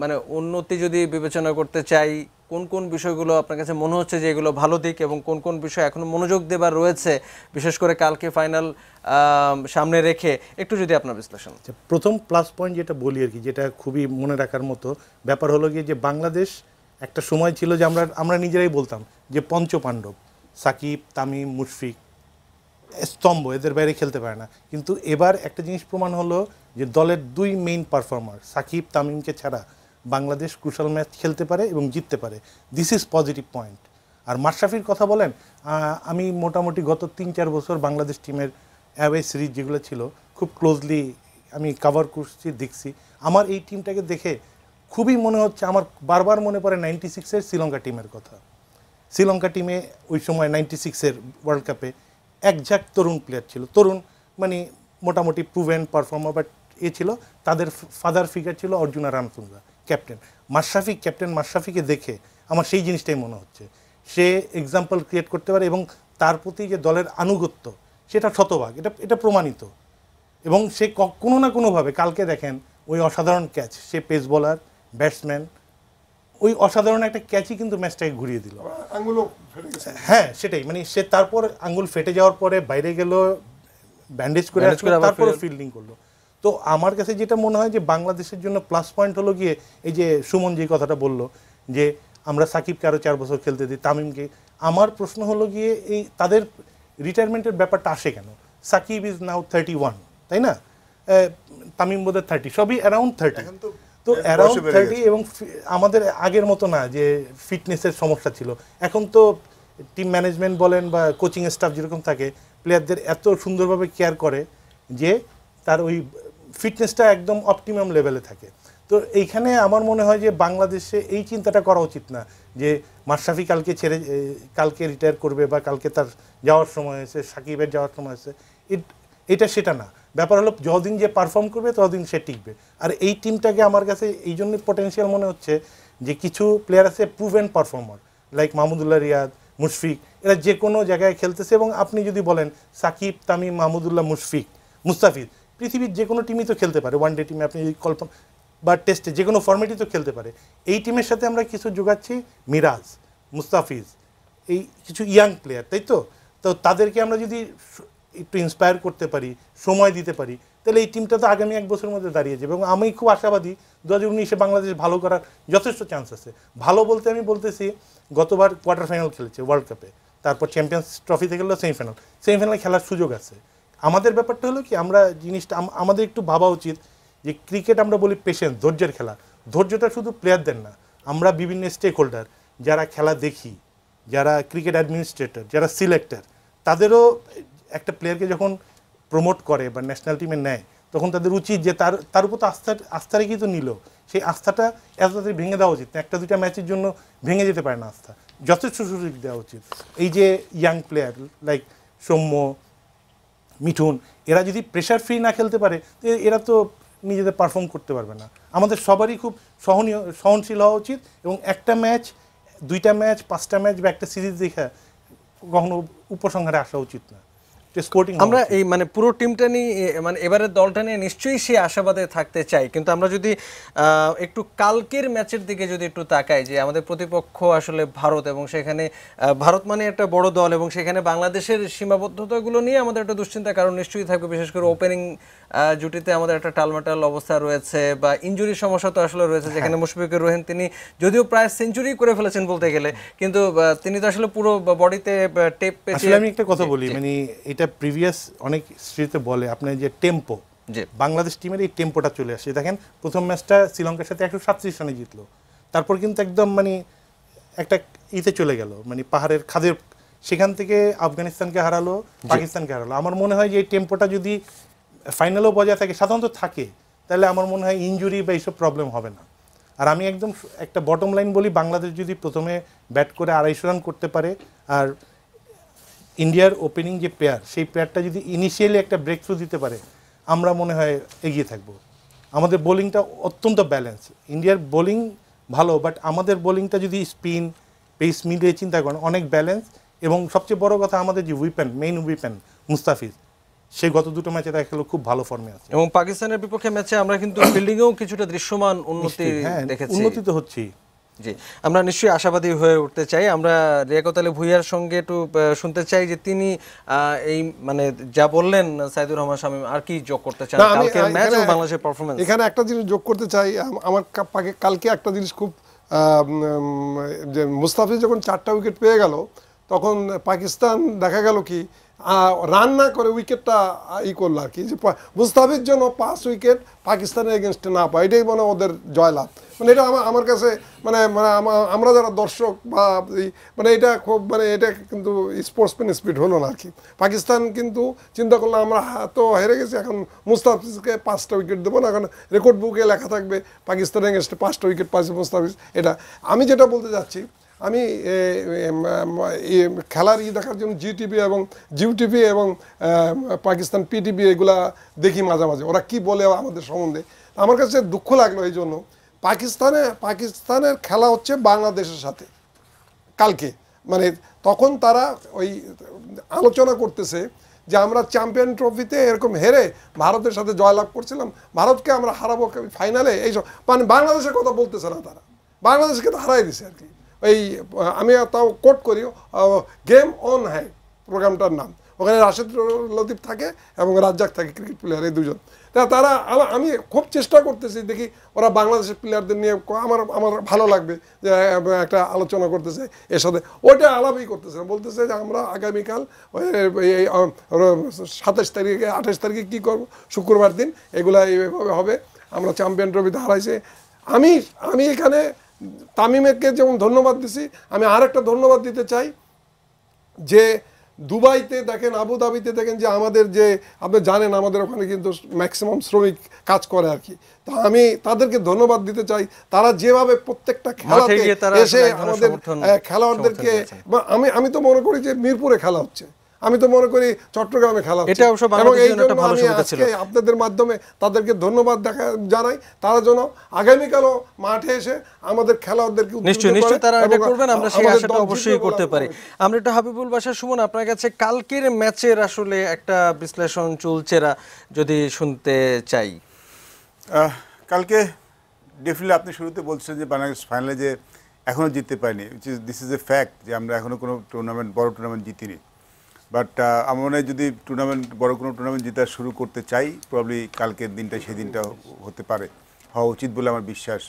মানে উন্নতি যদি বিবেচনা করতে চাই, কোন কোন বিষয়গুলো আপনার কাছে মনে হচ্ছে যে এগুলো ভালো দিক এবং কোন কোন বিষয় এখনো মনোযোগ দেবার রয়েছে, বিশেষ করে কালকে ফাইনাল সামনে রেখে একটু যদি আপনার বিশ্লেষণ। প্রথম প্লাস পয়েন্ট যেটা বলি আর কি, যেটা খুবই মনে রাখার মতো ব্যাপার হলো গিয়ে যে বাংলাদেশ একটা সময় ছিল যে আমরা নিজেরাই বলতাম যে পঞ্চপাণ্ডব, সাকিব, তামিম, মুশফিক স্তম্ভ, এদের বাইরে খেলতে পারে না। কিন্তু এবার একটা জিনিস প্রমাণ হলো যে দলের দুই মেইন পারফর্মার সাকিব, তামিমকে ছাড়া বাংলাদেশ ক্রুশাল ম্যাচ খেলতে পারে এবং জিততে পারে। This is positive point. আর মাশরাফির কথা বলেন, আমি মোটামুটি গত 3-4 বছর বাংলাদেশ টিমের অ্যাওয়ে সিরিজ যেগুলো ছিল খুব ক্লোজলি আমি কভার করছি, দেখছি। আমার এই টিমটাকে দেখে খুবই মনে হচ্ছে, আমার বারবার মনে পড়ে 96-এর শ্রীলঙ্কা টিমের কথা। শ্রীলঙ্কা টিমে ওই সময় 96-এর ওয়ার্ল্ড কাপে একজাক্ট তরুণ প্লেয়ার ছিল, তরুণ মানে মোটামুটি প্রুভেন পারফর্মার, বাট ছিল তাদের ফাদার ফিগার ছিল অর্জুনা রামতুঙ্গা, ক্যাপ্টেন মাশরাফিকে দেখে আমার সেই জিনিসটাই মনে হচ্ছে। সে এক্সাম্পল ক্রিয়েট করতে পারে এবং তার প্রতি যে দলের আনুগত্য সেটা শতভাগ, এটা প্রমাণিত। এবং সে কোনো না কোনোভাবে কালকে দেখেন ওই অসাধারণ ক্যাচ, সে পেস বোলার, ব্যাটসম্যান, ওই অসাধারণ একটা ক্যাচই কিন্তু ম্যাচটাকে ঘুরিয়ে দিল। হ্যাঁ সেটাই, মানে সে তারপর আঙ্গুল ফেটে যাওয়ার পরে বাইরে গেল, ব্যান্ডেজ করে তারপরে ফিল্ডিং করলো। তো আমার কাছে যেটা মনে হয় যে বাংলাদেশের জন্য প্লাস পয়েন্ট হলো গিয়ে এই যে সুমন যে কথাটা বলল যে আমরা সাকিবকে আরও 4 বছর খেলতে দিই, তামিমকে। আমার প্রশ্ন হলো গিয়ে এই তাদের রিটায়ারমেন্টের ব্যাপারটা আসে কেন? সাকিব ইজ নাও 31, তাই না? তামিম বোধহয় 30, সবই অ্যারাউন্ড 30। তো অ্যারাউন্ড 30 এবং আমাদের আগের মতো না যে ফিটনেসের সমস্যা ছিল। এখন তো টিম ম্যানেজমেন্ট বলেন বা কোচিং স্টাফ যেরকম থাকে, প্লেয়ারদের এত সুন্দরভাবে কেয়ার করে যে তার ওই ফিটনেসটা একদম অপটিমাম লেভেলে থাকে। তো এইখানে আমার মনে হয় যে বাংলাদেশে এই চিন্তাটা করা উচিত না যে মাশরাফি কালকে রিটায়ার করবে বা কালকে তার যাওয়ার সময় হয়েছে, সাকিবের যাওয়ার সময় হয়েছে, এটা সেটা না। ব্যাপার হলো যতদিন যে পারফর্ম করবে ততদিন সে টিকবে। আর এই টিমটাকে আমার কাছে এই জন্যই পটেনশিয়াল মনে হচ্ছে যে কিছু প্লেয়ার আছে proven performer, like Mahmudullah Riyad, Mushfiq, এরা যে কোনো জায়গায় খেলতেছে। এবং আপনি যদি বলেন সাকিব, তামিম, মাহমুদুল্লাহ, মুস্তাফিজ পৃথিবীর যে কোনো টিমই তো খেলতে পারে, ওয়ান ডে টিমে আপনি যদি কল্পনা বা টেস্টে যে কোনো ফর্মেটই তো খেলতে পারে। এই টিমের সাথে আমরা কিছু যোগাচ্ছি, মিরাজ, মুস্তাফিজ, এই কিছু ইয়াং প্লেয়ার, তাই তো? তো তাদেরকে আমরা যদি একটু ইন্সপায়ার করতে পারি, সময় দিতে পারি, তাহলে এই টিমটা তো আগামী 1 বছরের মধ্যে দাঁড়িয়ে যাবে। এবং আমি খুব আশাবাদী 2019-এ বাংলাদেশ ভালো করার যথেষ্ট চান্স আছে। ভালো বলতে আমি বলতেছি গতবার কোয়ার্টার ফাইনাল খেলেছে ওয়ার্ল্ড কাপে, তারপর চ্যাম্পিয়ন্স ট্রফিতে গেল সেমিফাইনালে খেলার সুযোগ আছে। আমাদের ব্যাপারটা হলো কি, আমরা জিনিসটা আমাদের একটু ভাবা উচিত যে ক্রিকেট আমরা বলি পেশেন্স, ধৈর্যের খেলা। ধৈর্যটা শুধু প্লেয়ারদের না, আমরা বিভিন্ন স্টেক হোল্ডার যারা খেলা দেখি, যারা ক্রিকেট অ্যাডমিনিস্ট্রেটর, যারা সিলেক্টর, তাদেরও একটা প্লেয়ারকে যখন প্রমোট করে বা ন্যাশনাল টিমে নেয় তখন তাদের উচিত যে তার উপর তো আস্থা রেখেই তো নিল, সেই আস্থাটা এত তাড়াতাড়ি ভেঙে দেওয়া উচিত না। 1-2 ম্যাচের জন্য ভেঙে যেতে পারে না আস্থা, যথেষ্ট সুযোগ দেওয়া উচিত। এই যে young player like Soumya, Mithun, এরা যদি প্রেশার ফ্রি না খেলতে পারে এরা তো নিজেদের পারফর্ম করতে পারবে না। আমাদের সবারই খুব সহনশীল হওয়া উচিত এবং একটা ম্যাচ, 2টা ম্যাচ, 5টা ম্যাচ বা একটা সিরিজ দেখে কখনো উপসংহারে আসা উচিত না। আমরা এই মানে পুরো টিমটা নিয়ে মানে এবারের দলটা নিয়ে নিশ্চয়ই সে আশাবাদে থাকতে চাই, কিন্তু আমরা যদি একটু কালকের ম্যাচের দিকে যদি একটু তাকাই যে আমাদের প্রতিপক্ষ আসলে ভারত, এবং সেখানে ভারত মানে একটা বড় দল এবং সেখানে বাংলাদেশের সীমাবদ্ধতাগুলো নিয়ে আমাদের একটা দুশ্চিন্তা কারণ নিশ্চয়ই থাকবে। বিশেষ করে ওপেনিং জুটিতে আমাদের একটা টালমাটাল অবস্থা রয়েছে বা ইনজুরির সমস্যা তো আসলে রয়েছে, যেখানে মুশফিকুর রহিম তিনি যদিও প্রায় সেঞ্চুরি করে ফেলেছেন বলতে গেলে, কিন্তু তিনি তো আসলে পুরো বডিতে টেপ পেয়েছেন। আসলে আমি একটা কথা বলি, মানে এটা প্রিভিয়াস অনেক স্ট্রিতে বলে আপনার যে টেম্পো, বাংলাদেশ টিমের এই টেম্পোটা চলে আসে। দেখেন প্রথম ম্যাচটা শ্রীলঙ্কার সাথে 137 রানে জিতলো, তারপর কিন্তু একদম মানে একটা চলে গেল, মানে পাহাড়ের সেখান থেকে আফগানিস্তানকে হারালো, পাকিস্তানকে হারালো। আমার মনে হয় যে এই টেম্পোটা যদি ফাইনালও বজায় থাকে, সাধারণত থাকে, তাহলে আমার মনে হয় ইনজুরি বা এইসব প্রবলেম হবে না। আর আমি একদম একটা বটম লাইন বলি, বাংলাদেশ যদি প্রথমে ব্যাট করে 250 রান করতে পারে, আর ইন্ডিয়ার ওপেনিং যে পেয়ার, সেই পেয়ারটা যদি ইনিশিয়ালি একটা ব্রেক থ্রু দিতে পারে, আমরা মনে হয় এগিয়ে থাকবো। আমাদের বোলিংটা অত্যন্ত ব্যালেন্স, ইন্ডিয়ার বোলিং ভালো, বাট আমাদের বোলিংটা যদি স্পিন পেস মিলিয়ে চিন্তা করেন অনেক ব্যালেন্স। এবং সবচেয়ে বড় কথা, আমাদের যে উইপেন, মেইন উইপেন মুস্তাফিজ, সে গত দুটো ম্যাচে দেখা গেল খুব ভালো ফর্মে আছে। এবং পাকিস্তানের বিপক্ষে ম্যাচে আমরা কিন্তু ফিল্ডিংয়েও কিছুটা দৃশ্যমান উন্নতি দেখেছি। উন্নতি তো হচ্ছেই। জি, আমরা নিশ্চয়ই আশাবাদী হয়ে উঠতে চাই। আমরা লিয়াকত আলী ভূঁইয়ার সঙ্গে একটু শুনতে চাই যে তিনি এই মানে যা বললেন সাইদুর রহমান শামীম, আর কি যোগ করতে চান কালকের ম্যাচ ও বাংলাদেশের পারফরম্যান্স? এখানে একটা জিনিস যোগ করতে চাই, আমার কালকে একটা জিনিস খুব যে মুস্তাফিজ যখন 4টা উইকেট পেয়ে গেল, তখন পাকিস্তান দেখা গেল কি রান না করে উইকেটটা করলো আর কি, যে মুস্তাফিজ জন্য 5 উইকেট পাকিস্তানের এগেনস্টে না পায়, এটাই মানে ওদের জয়লাভ। মানে এটা আমার কাছে মানে আমরা যারা দর্শক বা মানে এটা খুব মানে এটা কিন্তু স্পোর্টসম্যান স্পিরিট হলো না আর কি। পাকিস্তান কিন্তু চিন্তা করলাম আমরা তো হেরে গেছি, এখন মুস্তাফিজকে 5টা উইকেট দেবো না, এখন রেকর্ড বুকে লেখা থাকবে পাকিস্তানের এগেনস্টে 5টা উইকেট পাইছে মুস্তাফিজ। এটা আমি যেটা বলতে যাচ্ছি, আমি খেলার দেখার জন্য জিটিভি এবং জিউটিভি এবং পাকিস্তান পিটিভি এগুলা দেখি মাঝে মাঝে, ওরা কি বলে আমাদের সম্বন্ধে। আমার কাছে দুঃখ লাগলো এই জন্য, পাকিস্তানের খেলা হচ্ছে বাংলাদেশের সাথে কালকে, মানে তখন তারা ওই আলোচনা করতেছে যে আমরা চ্যাম্পিয়ন ট্রফিতে এরকম হেরে ভারতের সাথে জয়লাভ করছিলাম, ভারতকে আমরা হারাবো ফাইনালে, এইসব মানে বাংলাদেশের কথা বলতেছে না তারা, বাংলাদেশকে তো হারাই দিছে আর কি। এই আমি তাও কোট করি, গেম অন হ্যাঁ প্রোগ্রামটার নাম, ওখানে রাশেদ লতিফ থাকে এবং রাজ্জাক থাকে, ক্রিকেট প্লেয়ার, এই দুজন। তারা আমি খুব চেষ্টা করতেছি, দেখি ওরা বাংলাদেশের প্লেয়ারদের নিয়ে আমার ভালো লাগবে যে একটা আলোচনা করতেছে এর সাথে, ওইটা আলাপই করতেছে, বলতেছে যে আমরা আগামীকাল 27 তারিখে 28 তারিখে কী করবো, শুক্রবার দিন এগুলা এইভাবে হবে, আমরা চ্যাম্পিয়ন ট্রফিতে হারাইছে। আমি এখানে তামিমকে যেমন ধন্যবাদ দিছি, আমি আরেকটা ধন্যবাদ দিতে চাই যে দুবাইতে দেখেন, আবুধাবিতে দেখেন, যে আমাদের যে আপনি জানেন আমাদের ওখানে কিন্তু ম্যাক্সিমাম শ্রমিক কাজ করে আর কি, তা আমি তাদেরকে ধন্যবাদ দিতে চাই, তারা যেভাবে প্রত্যেকটা খেলাতে এসে আমাদের খেলোয়াড়দেরকে, আমি তো মনে করি যে মিরপুরে খেলা হচ্ছে, আমি তো মনে করি চট্টগ্রামে খেলা হচ্ছে, এবং এই জন্য আমি আজকে আপনাদের মাধ্যমে তাদেরকে ধন্যবাদ জানাই। তারা যেন আগামীকালও মাঠে এসে আমাদের খেলোয়াড়দেরকে নিশ্চয়ই তারা এটা করবেন, আমরা সেই আশাটা অবশ্যই করতে পারি। আমরা একটু হাবিবুল বাশার সুমন, আপনার কাছে কালকের ম্যাচের আসলে একটা বিশ্লেষণ চুলচেরা যদি শুনতে চাই। কালকে ডেফিনেটলি আপনি শুরুতে বলছেন যে বাংলাদেশ ফাইনালে যে এখনও জিততে পারেনি, দিস ইজ এ ফ্যাক্ট যে আমরা এখনও কোনো বড় টুর্নামেন্ট জিতিনি। বাট আমার মনে হয় যদি বড় কোনো টুর্নামেন্ট জেতা শুরু করতে চাই, প্রবলি কালকের দিনটা সেই দিনটা হতে পারে, হওয়া উচিত বলে আমার বিশ্বাস।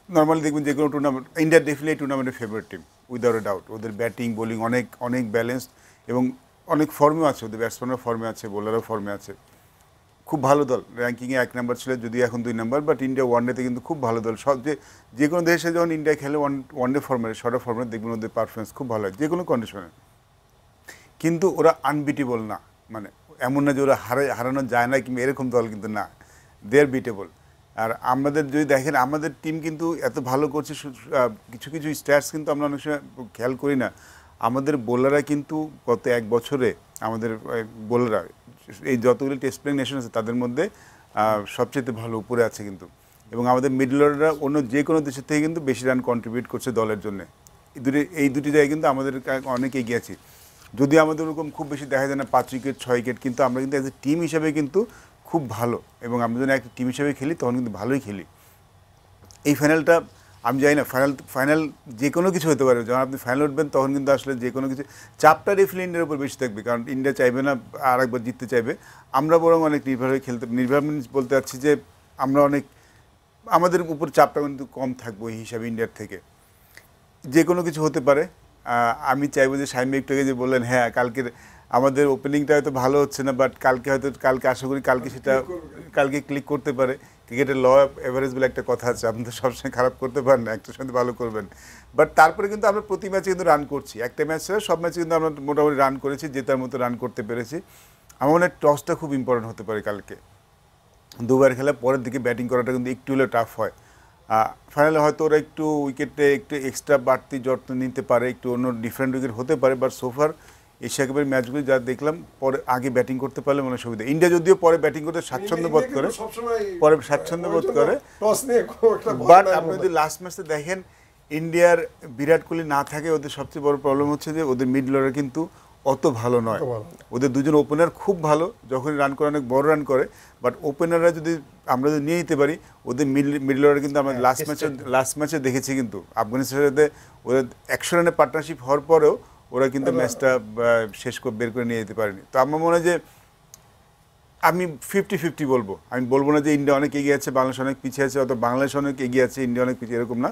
নর্মালি দেখবেন যে কোনো টুর্নামেন্ট, ইন্ডিয়া ডেফিনেটলি টুর্নামেন্টের favourite team without a doubt. ওদের ব্যাটিং বোলিং অনেক ব্যালেন্স এবং অনেক ফর্মেও আছে, ওদের ব্যাটসম্যানও ফর্মে আছে, বোলারও ফর্মে আছে, খুব ভালো দল। র্যাঙ্কিংয়ে 1 নম্বর ছিল, যদি এখন 2 নম্বর, বাট ইন্ডিয়া ওয়ানডেতে কিন্তু খুব ভালো দল। যে কোনো দেশে যখন ইন্ডিয়া খেলে ওয়ানডে ফর্মে, শর্ট ফর্মে দেখবেন ওদের পারফরমেন্স খুব ভালো হয় যে কোনো কন্ডিশনে। কিন্তু ওরা আনবিটেবল না, মানে এমন না যে ওরা হারানো যায় না কিংবা এরকম দল কিন্তু না, দে আর বিটেবল। আর আমাদের যদি দেখেন আমাদের টিম কিন্তু এত ভালো করছে, কিছু স্ট্যাটস কিন্তু আমরা অনেক সময় খেয়াল করি না। আমাদের বোলাররা কিন্তু গত 1 বছরে আমাদের বোলাররা এই যতগুলি টেস্ট প্লেইং নেশন আছে তাদের মধ্যে সবচেয়ে ভালো উপরে আছে কিন্তু। এবং আমাদের মিডলাররা অন্য যে কোনো দেশের থেকে কিন্তু বেশি রান কন্ট্রিবিউট করছে দলের জন্য। এই দুটি জায়গায় কিন্তু আমাদের অনেক এগিয়ে আছি। যদি আমাদের ওরকম খুব বেশি দেখা যায় না 5 উইকেট 6 উইকেট, কিন্তু আমরা কিন্তু অ্যাজ এ টিম হিসাবে কিন্তু খুব ভালো, এবং আমরা যদি একটা টিম হিসাবে খেলি তখন কিন্তু ভালোই খেলি। এই ফাইনালটা আমি জানি না, ফাইনাল যে কোনো কিছু হতে পারে, যখন আপনি ফাইনাল উঠবেন তখন কিন্তু আসলে যে কোনো কিছু চাপটা ডেফিনেটলি ইন্ডিয়ার উপর বেশি থাকবে, কারণ ইন্ডিয়া চাইবে না আর একবার জিততে চাইবে। আমরা বরং অনেক নির্ভর হয়ে নির্ভর বলতে চাচ্ছি যে আমরা আমাদের উপর চাপটা কিন্তু কম থাকবো এই হিসাবে ইন্ডিয়ার থেকে। যে কোনো কিছু হতে পারে। আমি চাইবো যে শামীম একটু আগে যে বললেন, হ্যাঁ কালকের আমাদের ওপেনিংটা হয়তো ভালো হচ্ছে না, বাট কালকে আশা করি কালকে ক্লিক করতে পারে। ক্রিকেটের ল অফ এভারেজ বলে একটা কথা আছে, আপনি তো সবসময় খারাপ করতে পারেন না, একটা সঙ্গে ভালো করবেন। বাট তারপরে কিন্তু আমরা প্রতি ম্যাচে কিন্তু রান করছি, একটা ম্যাচ ছাড়া সব ম্যাচে কিন্তু আমরা মোটামুটি রান করেছি, জেতার মতো রান করতে পেরেছি। আমার মনে হয় টসটা খুব ইম্পর্টেন্ট হতে পারে কালকে। দুবার খেলা পরের দিকে ব্যাটিং করাটা কিন্তু একটু হলে টাফ হয়। ফাইনালে হয়তো ওরা একটু উইকেটে একটু এক্সট্রা বাড়তি যত্ন নিতে পারে, একটু অন্য ডিফারেন্ট উইকেট হতে পারে। বাট সোফার এশিয়া কাপের ম্যাচগুলি যা দেখলাম, পরে আগে ব্যাটিং করতে পারলে মনে সুবিধা। ইন্ডিয়া যদিও পরে ব্যাটিং করতে স্বাচ্ছন্দ্য বোধ করে, পরে স্বাচ্ছন্দ্য বোধ করে, বাট আপনি যদি লাস্ট ম্যাচে দেখেন ইন্ডিয়ার বিরাট কোহলি না থাকে, ওদের সবচেয়ে বড় প্রবলেম হচ্ছে যে ওদের মিডল অর্ডার কিন্তু অত ভালো নয়। ওদের দুজন ওপেনার খুব ভালো, যখন রান করে অনেক বড় রান করে, বাট ওপেনাররা যদি আমরা যদি নিয়ে নিতে পারি, ওদের মিডল অর্ডার কিন্তু আমরা লাস্ট ম্যাচে দেখেছি কিন্তু আফগানিস্তানের সাথে ওদের 100 রানের পার্টনারশিপ হওয়ার পরেও ওরা কিন্তু ম্যাচটা শেষ করে বের করে নিয়ে যেতে পারেনি। তো আমার মনে হয় যে আমি 50-50 বলবো। আমি বলবো না যে ইন্ডিয়া অনেক এগিয়ে আছে, বাংলাদেশ অনেক পিছিয়ে আছে, অথবা বাংলাদেশ অনেক এগিয়ে আছে, ইন্ডিয়া অনেক পিছিয়ে, এরকম না।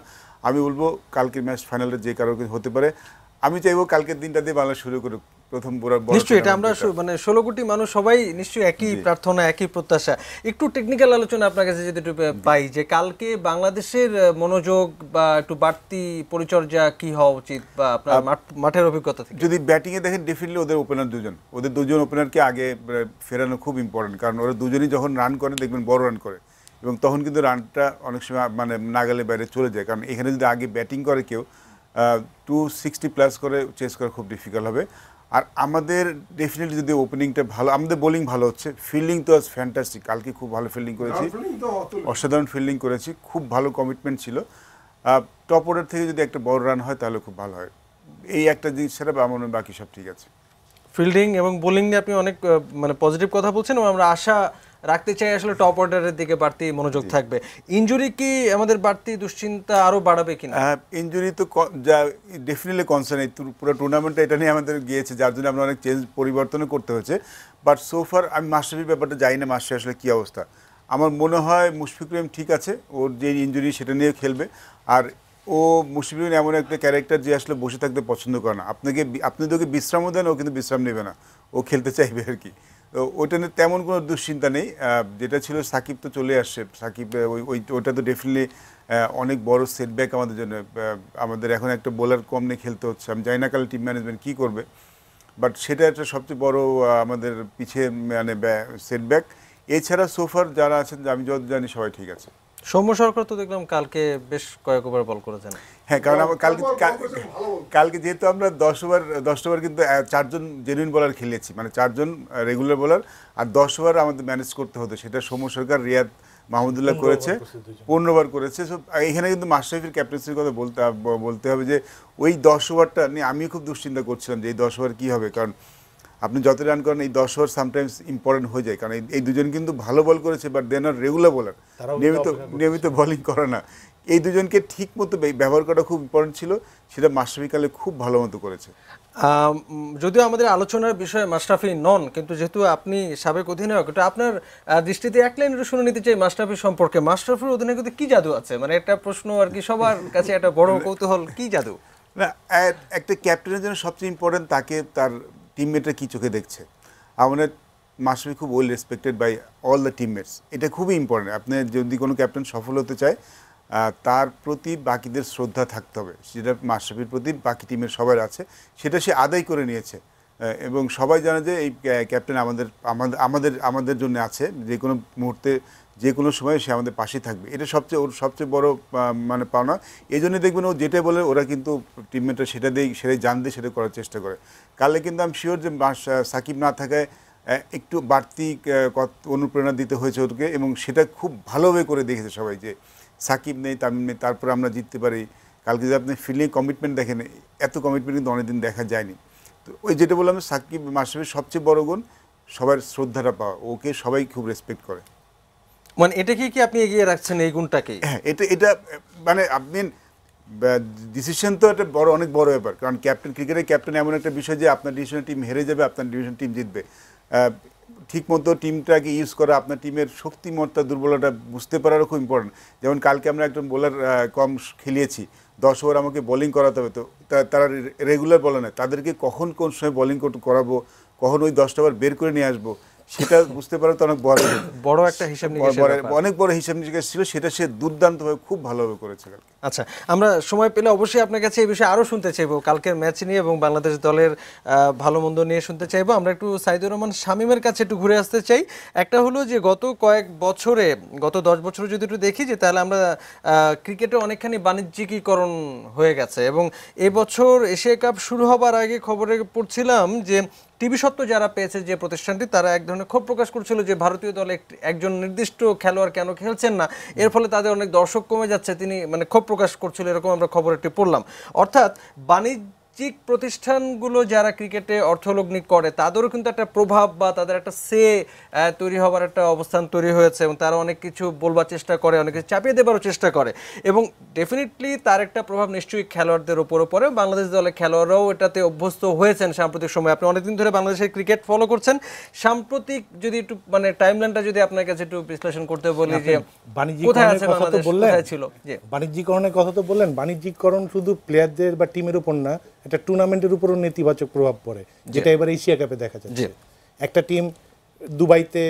আমি বলবো কালকের ম্যাচ ফাইনালটা যে কারো হতে পারে। আমি চাইবো কালকের দিনটা দিয়ে বাংলাদেশ শুরু করুক প্রথম। নিশ্চয়ই এটা আমরা মানে 16 কোটি মানুষ সবাই নিশ্চয়ই একই প্রার্থনা, একই প্রত্যাশা। একটু টেকনিক্যাল আলোচনা আপনার কাছে যদি একটু পাই, যে কালকে বাংলাদেশের মনোযোগ বা একটু বাড়তি পরিচর্যা কি হওয়া উচিত, বা আপনার মাঠের অভিজ্ঞতা থেকে যদি ব্যাটিংয়ে দেখেন, ডেফিনেটলি ওদের দুজন ওপেনারকে আগে ফেরানো খুব ইম্পর্টেন্ট। কারণ ওরা দুজনই যখন রান করে দেখবেন বড় রান করে, এবং তখন কিন্তু রানটা অনেক সময় মানে নাগালে বাইরে চলে যায়। কারণ এখানে যদি আগে ব্যাটিং করে কেউ 260+ করে চেস করা খুব ডিফিকাল্ট হবে। আর আমাদের ডেফিনেটলি যদি ওপেনিংটা ভালো, আমাদের বোলিং ভালো হচ্ছে, ফিল্ডিং তো ফ্যান্টাস্টিক। কালকে খুব ভালো ফিল্ডিং করেছি, অসাধারণ ফিল্ডিং করেছি, খুব ভালো কমিটমেন্ট ছিল। টপ অর্ডার থেকে যদি একটা বড় রান হয় তাহলে খুব ভালো হয়। এই একটা জিনিস ছাড়া আমার বাকি সব ঠিক আছে। ফিল্ডিং এবং বোলিং নিয়ে আপনি অনেক মানে পজিটিভ কথা বলছেন, এবং আমরা আশা রাখতে চাই আসলে টপ অর্ডারের দিকে বাড়তি মনোযোগ থাকবে। ইনজুরি কি আমাদের বাড়তি দুশ্চিন্তা আরো বাড়াবে কিনা? ইনজুরি তো ডেফিনেটলি কনসার্ন। এই পুরো টুর্নামেন্টটা এটা নিয়ে আমাদের গিয়েছে, যার জন্য আমরা অনেক পরিবর্তনও করতে হয়েছে। বাট সোফার আমি মাশরাফির ব্যাপারটা জানি না, মাশরাফি আসলে কী অবস্থা। আমার মনে হয় মুশফিকুর রহিম ঠিক আছে, ওর যে ইনজুরি সেটা নিয়ে খেলবে। আর মুশফিকুর রহিম এমন একটা ক্যারেক্টার যে আসলে বসে থাকতে পছন্দ করে না। আপনি তো ওকে বিশ্রামও দেন, ও কিন্তু বিশ্রাম নেবে না, ও খেলতে চাইবে আর কি। তো ওইটা নিয়ে তেমন কোনো দুশ্চিন্তা নেই। যেটা ছিল সাকিব তো চলে আসছে, সাকিব ওইটা তো ডেফিনেটলি অনেক বড় সেটব্যাক আমাদের জন্য। আমাদের এখন একটা বোলার কম নিয়ে খেলতে হচ্ছে। আমি জানি না কাল টিম ম্যানেজমেন্ট কী করবে, বাট সেটা একটা সবচেয়ে বড় আমাদের পিছিয়ে মানে সেটব্যাক। এছাড়া সোফার যারা আছেন আমি যত জানি সবাই ঠিক আছে। সৌম্য সরকার তো দেখলাম কালকে বেশ কয়েক ওভার বল করেছেন। হ্যাঁ, কারণ আমার কালকে যেহেতু আমরা 10 ওভার কিন্তু 4 জন জেনুইন বোলার খেলেছি, মানে 4 জন রেগুলার বোলার, আর 10 ওভার আমাদের ম্যানেজ করতে হতো। সেটা সৌম্য সরকার, রিয়াদ মাহমুদুল্লাহ করেছে, 15 ওভার করেছে। সো এখানে কিন্তু মাশরাফির ক্যাপ্টেন্সির কথা বলতে হবে যে ওই 10 ওভারটা নিয়ে আমিও খুব দুশ্চিন্তা করছিলাম যে এই 10 ওভার কী হবে। কারণ আপনি যত রান করেন এই 10 ওভার সামটাইমস ইম্পর্টেন্ট হয়ে যায়। কারণ এই দুজন কিন্তু ভালো বল করেছে, but they are not regular bowler, নিয়মিত বোলিং করে না। এই দুজনকে ঠিক মতো ব্যবহার করা খুব ইম্পর্টেন্ট ছিল, সেটা মাশরাফি কালে খুব ভালো মতো করেছে। যদিও আমাদের আলোচনার বিষয়ে মাশরাফি নন, কিন্তু যেহেতু আপনি সাবেক অধিনায়ক, এটা আপনার দৃষ্টিতে এক লাইন শুনে নিতে চাই মাশরাফি সম্পর্কে। মাশরাফির অধিনায়কতে কি জাদু আছে? মানে একটা প্রশ্ন আর কি, সবার কাছে একটা বড় কৌতূহল, কি জাদু? না, একটা ক্যাপ্টেনের জন্য সবচেয়ে ইম্পর্টেন্ট তাকে তার টিমমেটরা কী চোখে দেখছে। আমাদের মাশরাফি খুব well respected by all the teammates, এটা খুবই ইম্পর্টেন্ট। আপনি যদি কোনো ক্যাপ্টেন সফল হতে চায়, তার প্রতি বাকিদের শ্রদ্ধা থাকতে হবে। সেটা মাশরাফির প্রতি বাকি টিমের সবার আছে, সেটা সে আদায় করে নিয়েছে। এবং সবাই জানে যে এই ক্যাপ্টেন আমাদের জন্য আছে, যে কোনো মুহূর্তে যে কোনো সময় সে আমাদের পাশে থাকবে। এটা ওর সবচেয়ে বড় মানে পাওনা। এই জন্য দেখবেন ও যেটা বলে ওরা কিন্তু টিমমেটরা সেটাই জান দিয়ে সেটা করার চেষ্টা করে। কালে কিন্তু আমি শিওর যে সাকিব না থাকায় একটু বাড়তি অনুপ্রেরণা দিতে হয়েছে ওকে, এবং সেটা খুব ভালোভাবে করে দেখেছে সবাই যে সাকিব নেই, তামিম নেই, তারপরে আমরা জিততে পারি। কালকে যদি আপনি ফিল্ডিং কমিটমেন্ট দেখেন, এত কমিটমেন্ট কিন্তু অনেকদিন দেখা যায়নি। তো ওই যেটা বললাম, সাকিব মাশরাফির সবচেয়ে বড় গুণ সবার শ্রদ্ধাটা পাওয়া, ওকে সবাই খুব রেসপেক্ট করে। মানে এটাকে কি আপনি এগিয়ে রাখছেন এই গুণটাকে? হ্যাঁ, এটা মানে আপনি ডিসিশন তো একটা অনেক বড় ব্যাপার। কারণ ক্রিকেটের ক্যাপ্টেন এমন একটা বিষয় যে আপনার ডিভিশনের টিম হেরে যাবে, আপনার ডিভিশন টিম জিতবে। ঠিকমতো টিমটাকে ইউজ করা, আপনার টিমের শক্তিমত্তা দুর্বলতা বুঝতে পারারও খুব ইম্পর্টেন্ট। যেমন কালকে আমরা একজন বোলার কম খেলিয়েছি, 10 ওভার আমাকে বোলিং করাতে হবে। তো তারা রেগুলার বলে না, তাদেরকে কখন কোন সময় বোলিং করাবো, কখন ওই 10টা ওভার বের করে নিয়ে আসবো, সেটা বুঝতে পারা তো অনেক বড় বড় একটা হিসাব নিকেশের ব্যাপার। অনেক বড় হিসাব নিকেশ ছিল, সেটা সে দুর্দান্তভাবে খুব ভালোভাবে করেছে কালকে। আচ্ছা, আমরা সময় পেলে অবশ্যই আপনার কাছে এই বিষয়ে আরও শুনতে চাইবো, কালকের ম্যাচ নিয়ে এবং বাংলাদেশ দলের ভালো মন্দ নিয়ে শুনতে চাইবো। আমরা একটু সাইদুর রহমান শামীমের কাছে একটু ঘুরে আসতে চাই। একটা হলো যে গত কয়েক বছরে, গত 10 বছরে যদি একটু দেখি যে তাহলে আমরা ক্রিকেটে অনেকখানি বাণিজ্যিকীকরণ হয়ে গেছে এবং এবছর এশিয়া কাপ শুরু হবার আগে খবরে পড়ছিলাম যে টিভি সত্ত্ব যারা পেয়েছে যে প্রতিষ্ঠানটি, তারা এক ধরনের ক্ষোভ প্রকাশ করছিল যে ভারতীয় দলে একজন নির্দিষ্ট খেলোয়াড় কেন খেলছেন না, এর ফলে তাদের অনেক দর্শক কমে যাচ্ছে, তিনি মানে ক্ষোভ প্রকাশ করছিল, এরকম আমরা খবর একটি পড়লাম। অর্থাৎ বাণিজ্যিক প্রতিষ্ঠানগুলো যারা ক্রিকেটে অর্থলগ্নি করে তাদেরও কিন্তু একটা প্রভাব বা তাদের একটা সে তৈরি হবার একটা অবস্থান তৈরি হয়েছে এবং তারা অনেক কিছু বলবার চেষ্টা করে, অনেক কিছু চাপিয়ে দেবারও চেষ্টা করে এবং ডেফিনেটলি তার একটা প্রভাব নিশ্চয়ই খেলোয়াড়দের ওপরও পড়ে। বাংলাদেশ দলের খেলোয়াড়রাও এটাতে অভ্যস্ত হয়েছেন সাম্প্রতিক সময়। আপনি অনেকদিন ধরে বাংলাদেশের ক্রিকেট ফলো করছেন, সাম্প্রতিক যদি একটু মানে টাইমলাইনটা যদি আপনার কাছে একটু বিশ্লেষণ করতে বলি যে কোথায় আছে বাংলাদেশ, কোথায় ছিল। বাণিজ্যিকরণের কথা তো বললেন, বাণিজ্যিকরণ শুধু প্লেয়ারদের বা টিমের উপর না, এটা টুর্নামেন্টের উপরও নেতিবাচক প্রভাব পড়ে, যেটা এবার এশিয়া কাপে দেখা যাচ্ছে। একটা টিম দুবাইতে